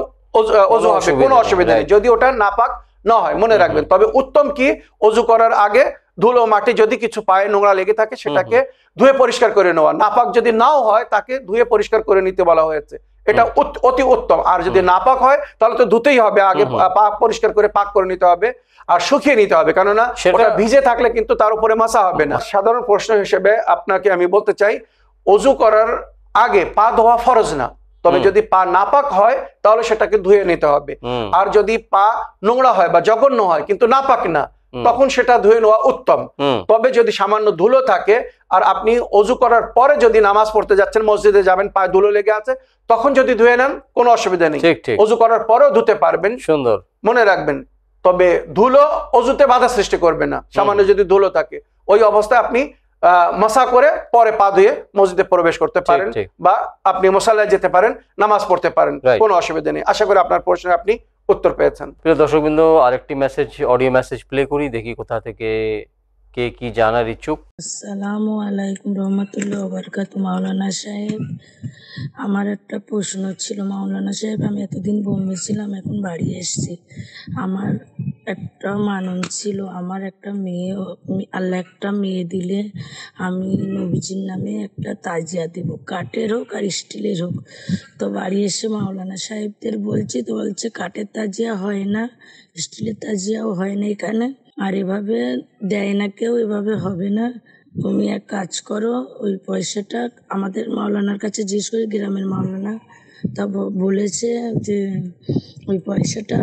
অজু হবে, কোনো অসুবিধা নেই যদি ওটা নাপাক না হয়, মনে রাখবেন। তবে উত্তম কি, অজু করার আগে ধুলো মাটি যদি কিছু পায়ে নোংরা লেগে থাকে সেটাকে ধুয়ে পরিষ্কার করে নেওয়া। নাপাক যদি নাও হয় তাকে ধুয়ে পরিষ্কার করে নিতে বলা হয়েছে, এটা অতি উত্তম। আর যদি নাপাক হয় তাহলে তো ধুতেই হবে, আগে পাক পরিষ্কার করে পাক করে নিতে হবে আর শুকিয়ে নিতে হবে, কেননা সেটা ভিজে থাকলে কিন্তু তার উপরে মাসা হবে না। সাধারণ প্রশ্ন হিসেবে আপনাকে আমি বলতে চাই, অজু করার আগে পা ধোয়া ফরজ না, তবে যদি পা নাপাক হয় তাহলে সেটাকে ধুয়ে নিতে হবে। আর যদি পা নোংরা হয় বা জঘন্য হয় কিন্তু নাপাক না, তখন সেটা ধুয়ে নেওয়া উত্তম। তবে যদি সামান্য ধুলো থাকে আর আপনি অজু করার পরে যদি নামাজ পড়তে যাচ্ছেন, মসজিদে যাবেন, পায়ে ধুলো লেগে আছে, তখন যদি ধুয়ে নেন কোনো অসুবিধা নেই, অজু করার পরেও ধুতে পারবেন। সুন্দর, মনে রাখবেন। তবে ধুলো অজুতে বাধা সৃষ্টি করবে না। সামান্য যদি ধুলো থাকে ওই অবস্থায় আপনি মাসা করে পরে পা ধুয়ে মসজিদে প্রবেশ করতে পারেন বা আপনি মুসাল্লায় যেতে পারেন, নামাজ পড়তে পারেন, কোনো অসুবিধা নেই। আশা করি আপনার প্রশ্নে আপনি উত্তর পেয়েছেন। প্রিয় দর্শকবৃন্দ, আরেকটি মেসেজ, অডিও মেসেজ প্লে করি, দেখি কোথা থেকে কে কি জানার ইচ্ছুক। আসসালামু আলাইকুম রহমতুল্লাহ বারাকাতু। মাওলানা সাহেব, আমার একটা প্রশ্ন ছিল। মাওলানা সাহেব, আমি এতদিন বোম্বে ছিলাম, এখন বাড়ি এসেছি। আমার একটা মানন ছিল, আমার একটা মেয়ে, আল্লাহ একটা মেয়ে দিলে আমি নবীজির নামে একটা তাজিয়া দেব, কাঠের হোক আর স্টিলের হোক। তো বাড়ি এসে মাওলানা সাহেবদের বলছি, তো বলছে কাঠের তাজিয়া হয় না, স্টিলের তাজিয়াও হয় না এখানে, আর এভাবে দেয় না কেউ, এভাবে হবে না। তুমি এক কাজ করো, ওই পয়সাটা আমাদের মাওলানার কাছে জিজ্ঞেস করে, গ্রামের মাওলানা, তা বলেছে যে ওই পয়সাটা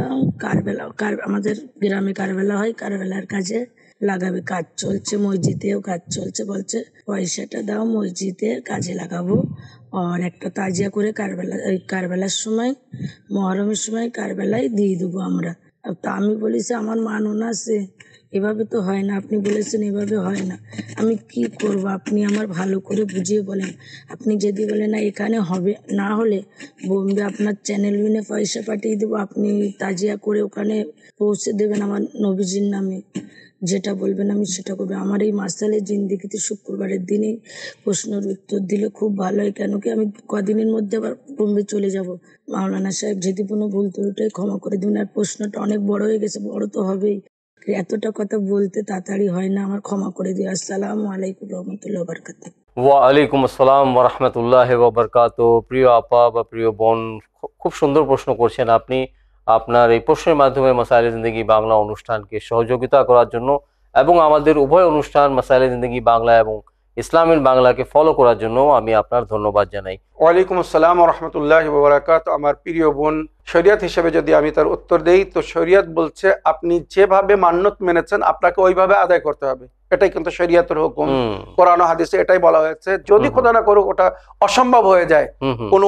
আমাদের গ্রামে কারবেলা হয়, কারবেলার কাজে লাগাবে। কাজ চলছে, মসজিদেও কাজ চলছে, বলছে পয়সাটা দাও, মসজিদের কাজে লাগাবো। আর একটা তাজিয়া করে কারবেলার সময়, মহরমের সময় কারবেলায় দিয়ে দেবো আমরা। তা আমি বলেছি আমার মানন আছে, এভাবে তো হয় না, আপনি বলেছেন এভাবে হয় না, আমি কি করব? আপনি আমার ভালো করে বুঝিয়ে বলেন। আপনি যদি বলেন না এখানে হবে, না হলে বোম্বে আপনার চ্যানেল বিনে পয়সা পাঠিয়ে দেবো, আপনি তাজিয়া করে ওখানে পৌঁছে দেবেন আমার নবীজির নামে। যেটা বলবেন আমি সেটা করবো। আমার এই মাসালে জিন্দিগিতে শুক্রবারের দিনে প্রশ্নের উত্তর দিলে খুব ভালো হয়, কেন কি আমি কদিনের মধ্যে আবার বোম্বে চলে যাব। মাওলানা সাহেব, যদি কোনো ভুল ত্রুটিটাই ক্ষমা করে দিন। আর প্রশ্নটা অনেক বড় হয়ে গেছে, বড় তো হবেই, এতটা কথা বলতে তাড়াতাড়ি হয় না, আমার ক্ষমা করে দিও। আসসালামু আলাইকুম রহমতুল্লাহ বারাকাতুহু। ওয়া আলাইকুম আসসালাম ওয়া রাহমাতুল্লাহি ওয়া বারাকাতুহু। প্রিয় আপা বা প্রিয় বোন, খুব সুন্দর প্রশ্ন করছেন আপনি। আপনার এই প্রশ্নের মাধ্যমে মাসাইলে জিন্দেগি বাংলা অনুষ্ঠানকে সহযোগিতা করার জন্য এবং আমাদের উভয় অনুষ্ঠান মাসাইলে জিন্দেগি বাংলা এবং ইসলামের বাংলাকে ফলো করার জন্য আমি আপনার ধন্যবাদ জানাই। ওয়ালাইকুম আসসালাম ওয়া রাহমাতুল্লাহি ওয়া বারাকাতুহু। আমার প্রিয় বোন, শরিয়ত হিসেবে যদি আমি তার উত্তর দেই, তো শরিয়ত বলছে আপনি যেভাবে মান্যত মেনেছেন আপনাকে ওইভাবে আদায় করতে হবে। এটাই কিন্তু শরিয়তের হুকুম। কোরআন ও হাদিসে এটাই বলা হয়েছে। যদি খোদা না করুক ওটা অসম্ভব হয়ে যায়, কোনো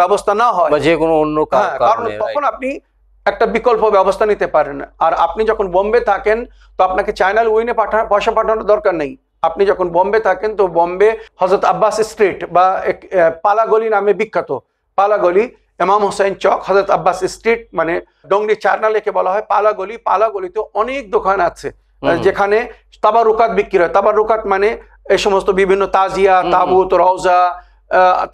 ব্যবস্থা না হয় বা যে কোনো অন্য কারণে, তখন আপনি একটা বিকল্প ব্যবস্থা নিতে পারেন। আর আপনি যখন বোম্বে থাকেন তো আপনাকে চ্যানেল উইনে পয়সা পাঠানোর দরকার নেই। আপনি যখন বোম্বে থাকেন তো বোম্বে হযরত আব্বাস স্ট্রিট বা পালাগলি নামে বিখ্যাত, পালাগলি, ইমাম হোসেন চক, হযরত আব্বাস স্ট্রিট, মানে ডংরি চারনা লেখে বলা হয় পালাগলি। পালাগলিতে অনেক দোকান আছে যেখানে তাবারুকাত বিক্রি হয়। তাবারুকাত মানে এই সমস্ত বিভিন্ন তাজিয়া, তাবুত, রওজা,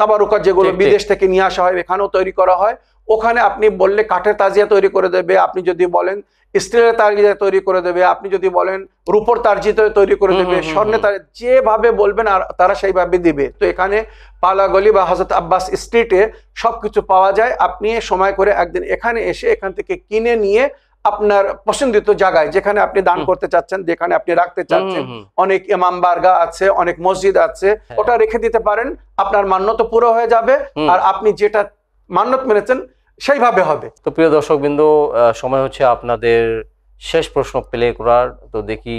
তাবারুকাত যেগুলো বিদেশ থেকে নিয়ে আসা হয় এখানেও তৈরি করা হয়। ওখানে আপনি বললে কাঠের তাজিয়া তৈরি করে দেবে, আপনি যদি বলেন স্টিলের তাজিয়া তৈরি করে দেবে, আপনি যদি বলেন রূপোর তাজিয়া তৈরি করে দেবে, স্বর্ণের তাজিয়া, যেভাবে বলবেন আর তারা সেইভাবে দিবে। তো এখানে পালাগলি বা হযরত আব্বাস স্ট্রিটে সবকিছু পাওয়া যায়। আপনি সময় করে একদিন এখানে এসে এখান থেকে কিনে নিয়ে আপনার পছন্দিত জায়গায়, যেখানে আপনি দান করতে চাচ্ছেন, যেখানে আপনি রাখতে চাচ্ছেন, অনেক ইমাম বারগা আছে, অনেক মসজিদ আছে, ওটা রেখে দিতে পারেন। আপনার মান্যত পুরো হয়ে যাবে আর আপনি যেটা মান্যত মেনেছেন সেইভাবে হবে। তো প্রিয় দর্শকবৃন্দ, সময় হচ্ছে আপনাদের শেষ প্রশ্ন প্লে করার। তো দেখি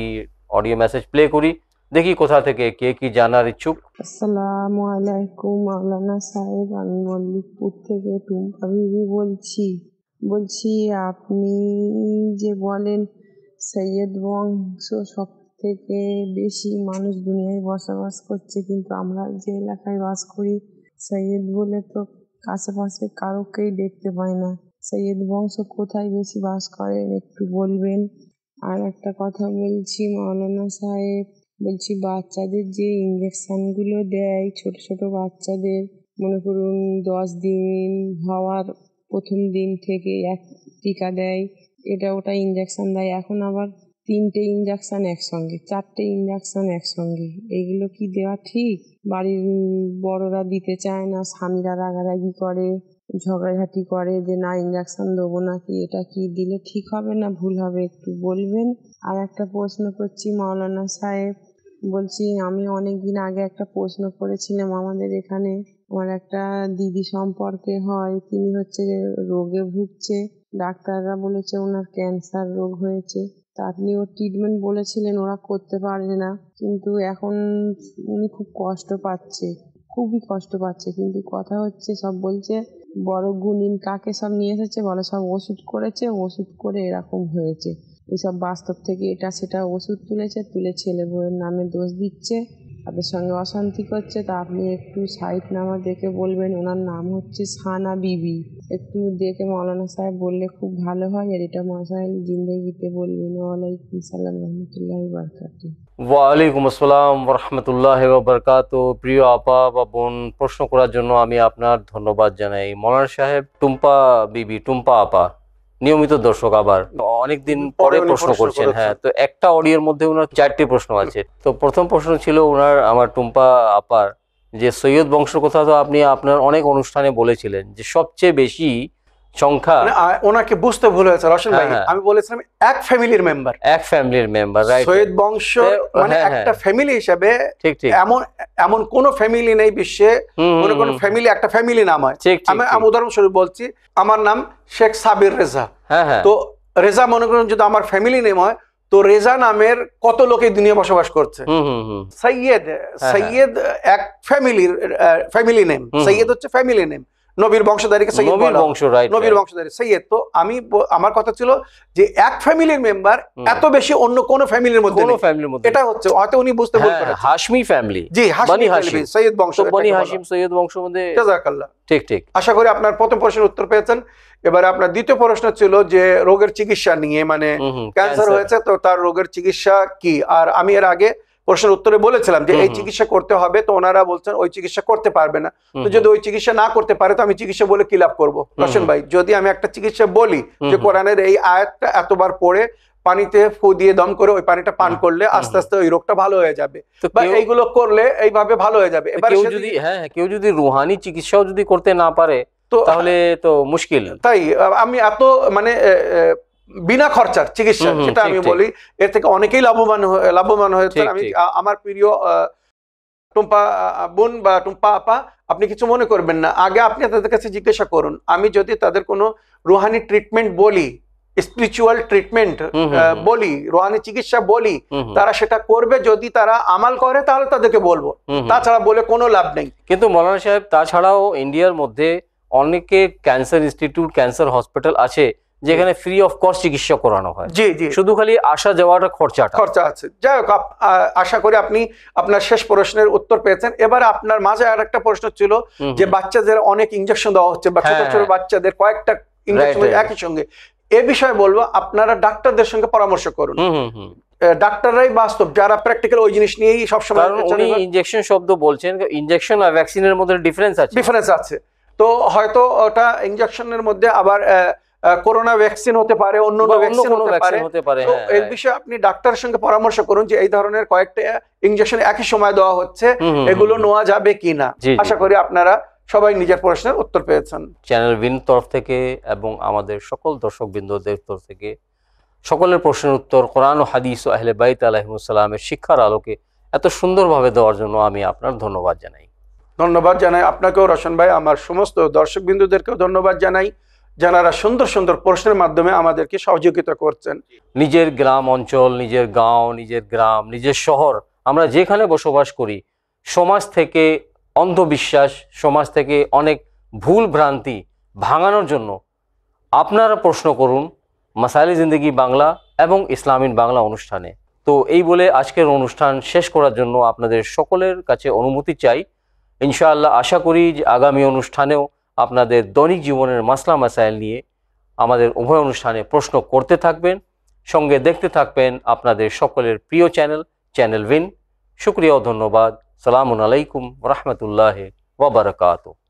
অডিও মেসেজ প্লে করি, দেখি কোথা থেকে কে কি জানার ইচ্ছুক। আসসালামু আলাইকুম মাওলানা সাহেব, আমি মল্লিকপুর থেকে টুম্পা বিবি বলছি আপনি যে বলেন সৈয়দ বংশ সব থেকে বেশি মানুষ দুনিয়ায় বসবাস করছে, কিন্তু আমরা যে এলাকায় বাস করি সৈয়দ বলে তো আশেপাশে কারোকেই দেখতে পাই না। সৈয়দ বংশ কোথায় বেশি বাস করেন একটু বলবেন? আর একটা কথা বলছি মাওলানা সাহেব, বলছি বাচ্চাদের যে ইঞ্জেকশনগুলো দেয় ছোট ছোট বাচ্চাদের, মনে করুন 10 দিন হওয়ার প্রথম দিন থেকে এক টিকা দেয়, এটা ওটা ইঞ্জেকশন দেয়, এখন আবার 3টে ইঞ্জেকশন একসঙ্গে, 4টে ইঞ্জেকশন একসঙ্গে, এগুলো কি দেওয়া ঠিক? বাড়ির বড়রা দিতে চায় না, স্বামীরা রাগারাগি করে, ঝগড়াঝাটি করে যে না ইঞ্জেকশন দেবো নাকি, এটা কি দিলে ঠিক হবে না ভুল হবে একটু বলবেন? আর একটা প্রশ্ন করছি মাওলানা সাহেব, বলছি আমি অনেক দিন আগে একটা প্রশ্ন করেছিলাম, আমাদের এখানে আমার একটা দিদি সম্পর্কে হয়, তিনি হচ্ছে রোগে ভুগছে, ডাক্তাররা বলেছে ওনার ক্যান্সার রোগ হয়েছে, তা আপনি ওর ট্রিটমেন্ট বলেছিলেন, ওরা করতে পারবে না, কিন্তু এখন উনি খুব কষ্ট পাচ্ছে, খুবই কষ্ট পাচ্ছে, কিন্তু কথা হচ্ছে সব বলছে বড় গুণিন কাকে সব নিয়ে এসেছে বলে, সব ওষুধ করেছে, ওষুধ করে এরকম হয়েছে, এইসব বাস্তব থেকে এটা সেটা ওষুধ তুলে ছেলে বউয়ের নামে দোষ দিচ্ছে, তাদের সঙ্গে অশান্তি করছে। তা আপনি একটু সাইট নামা দেখে বলবেন, ওনার নাম হচ্ছে সানা বিবি, একটু দেখে মাওলানা সাহেব বললে খুব ভালো হয়, আর এটা মাসাইল জিন্দেগিতে বলবেন। ওয়ালাইকুম সালাম রহমতুল্লাহি বারাকাতুহু। ওয়ালাইকুম আসসালাম রহমতুল্লাহি ওয়া বারাকাতুহু। প্রিয় আপা বা বোন, প্রশ্ন করার জন্য আমি আপনার ধন্যবাদ জানাই। মাওলানা সাহেব টুম্পা বিবি, টুম্পা আপা নিয়মিত দর্শক, আবার অনেকদিন পরে প্রশ্ন করছেন। হ্যাঁ, তো একটা অডিওর মধ্যে ওনার 4টি প্রশ্ন আছে। তো প্রথম প্রশ্ন ছিল ওনার, আমার টুম্পা আপার, যে সৈয়দ বংশের কথা তো আপনি আপনার অনেক অনুষ্ঠানে বলেছিলেন যে সবচেয়ে বেশি সংখ্যা, ওনাকে বুঝতে ভুল হয়েছে রশন ভাই, আমি বলেছিলাম এক ফ্যামিলির মেম্বার, রাইট? সৈয়দ বংশ মানে একটা ফ্যামিলি হিসেবে, ঠিক ঠিক, এমন কোন ফ্যামিলি নেই বিশ্বে, মনে কোন ফ্যামিলি একটা ফ্যামিলি নাম হয়। আমি উদাহরণস্বরূপ বলছি, আমার নাম শেখ সাবির রেজা, তো রেজা মনে করুন যদি আমার ফ্যামিলি নেম হয়, তো রেজা নামের কত লোক এই দুনিয়া বসবাস করছে। সৈয়দ এক ফ্যামিলি নেম, সৈয়দ হচ্ছে ফ্যামিলি নেম, নবীর বংশধারীকে সৈয়দ বলা হয়, নবীর বংশধারী সৈয়দ। তো আমার কথা ছিল যে এক ফ্যামিলির মেম্বার এত বেশি অন্য কোন ফ্যামিলির মধ্যে নেই, এটা হচ্ছে হয়তো উনি বুঝতে ভুল করেছেন। হাশমি ফ্যামিলি, জি হাশমি ফ্যামিলি, সৈয়দ বংশ, বনি হাশিম সৈয়দ বংশ মধ্যে। জাযাকাল্লাহ, ঠিক ঠিক। আশা করি আপনার প্রথম প্রশ্নের উত্তর পেয়েছেন। এবারে আপনার দ্বিতীয় প্রশ্ন ছিল যে রোগের চিকিৎসা নিয়ে, মানে ক্যান্সার হয়েছে তো তার রোগের চিকিৎসা কি। আর আমি এর আগে প্রশ্নের উত্তরে বলেছিলাম যে এই চিকিৎসা করতে হবে, তো ওনারা বলছেন ওই চিকিৎসা করতে পারবে না। তো যদি ওই চিকিৎসা না করতে পারে তো আমি চিকিৎসা বলে কি লাভ করবো রশন ভাই? যদি আমি একটা চিকিৎসা বলি যে কোরআনের এই আয়াতটা এতবার পড়ে পানিতে ফু দিয়ে দম করে ওই পানিটা পান করলে আস্তে আস্তে ওই রোগটা ভালো হয়ে যাবে, বা এইগুলো করলে এইভাবে ভালো হয়ে যাবে। এবার কেউ যদি রুহানি চিকিৎসাও যদি করতে না পারে তো তাহলে তো মুশকিল। তাই আমি এত মানে বিনা খরচার চিকিৎসা, সেটা আমি বলি, এর থেকে অনেকেই লাভবান হয়েছে। আমি আমার প্রিয় টুম্পা বোন বা টুম্পা আপা, আপনি কিছু মনে করবেন না, আগে আপনি তাদের কাছে জিজ্ঞাসা করুন, আমি যদি তাদের কোনো রুহানি ট্রিটমেন্ট বলি, স্পিরিচুয়াল ট্রিটমেন্ট বলি, রুহানি চিকিৎসা বলি, তারা সেটা করবে। যদি তারা আমাল করে তাহলে তাদেরকে বলবো, তাছাড়া বলে কোনো লাভ নেই। কিন্তু মৌলানা সাহেব, তাছাড়াও ইন্ডিয়ার মধ্যে অনেকে ক্যান্সার ইনস্টিটিউট, ক্যান্সার হসপিটাল আছে যেখানে ফ্রি অফ কস্ট চিকিৎসা করানো হয়। জি জি, শুধু খালি আসা যাওয়াটা খরচা আছে। যাই হোক, আশা করি আপনি আপনার শেষ প্রশ্নের উত্তর পেয়েছেন। এবার আপনার মাঝে আর একটা প্রশ্ন ছিল যে বাচ্চাদের অনেক ইনজেকশন দেওয়া হচ্ছে, বা ছোট ছোট বাচ্চাদের কয়েকটা ইনজেকশন একই সঙ্গে, এ বিষয়ে বলবো আপনারা ডাক্তারদের সঙ্গে পরামর্শ করুন। ডাক্তাররাই বাস্তব, যারা প্র্যাকটিক্যাল ওই জিনিস নিয়েই সবসময়। উনি ইনজেকশন শব্দ বলছেন, ইনজেকশন আর ভ্যাকসিনের মধ্যে ডিফারেন্স আছে। তো হয়তো ওটা ইনজেকশনের মধ্যে আবার করোনা ভ্যাকসিন হতে পারে, অন্য ভ্যাকসিন হতে পারে। তো এই বিষয়ে আপনি ডাক্তারের সঙ্গে পরামর্শ করুন যে এই ধরনের কয়েকটা ইনজেকশন একই সময় দেওয়া হচ্ছে, এগুলো নেওয়া যাবে কিনা। আশা করি আপনারা সবাই নিজের প্রশ্নের উত্তর পেয়েছেন। চ্যানেল বিন তরফ থেকে এবং আমাদের সকল দর্শকবৃন্দদের তরফ থেকে সকলের প্রশ্নের উত্তর কোরআন ও হাদিস ও আহলে বাইত আলাইহিমুস সালামের শিক্ষার আলোকে এত সুন্দরভাবে দেওয়ার জন্য আমি আপনার ধন্যবাদ জানাই। আপনাকেও রশন ভাই, আমার সমস্ত দর্শকবৃন্দদেরকেও ধন্যবাদ জানাই, যারা সুন্দর সুন্দর প্রশ্নের মাধ্যমে আমাদেরকে সহযোগিতা করছেন। নিজের গ্রাম অঞ্চল, নিজের গাঁও, নিজের গ্রাম, নিজের শহর, আমরা যেখানে বসবাস করি, সমাজ থেকে অন্ধবিশ্বাস, সমাজ থেকে অনেক ভুল ভ্রান্তি ভাঙানোর জন্য আপনারা প্রশ্ন করুন মাসাইলে জিন্দেগি বাংলা এবং ইসলামিন বাংলা অনুষ্ঠানে। তো এই বলে আজকের অনুষ্ঠান শেষ করার জন্য আপনাদের সকলের কাছে অনুমতি চাই। ইনশাআল্লাহ আশা করি যে আগামী অনুষ্ঠানেও আপনাদের দৈনিক জীবনের মাসলা মাসাইল নিয়ে আমাদের উভয় অনুষ্ঠানে প্রশ্ন করতে থাকবেন, সঙ্গে দেখতে থাকবেন আপনাদের সকলের প্রিয় চ্যানেল ভিন। শুকরিয়া ও ধন্যবাদ। সালামুন আলাইকুম ওয়া রাহমাতুল্লাহি ওয়া বারাকাতুহু।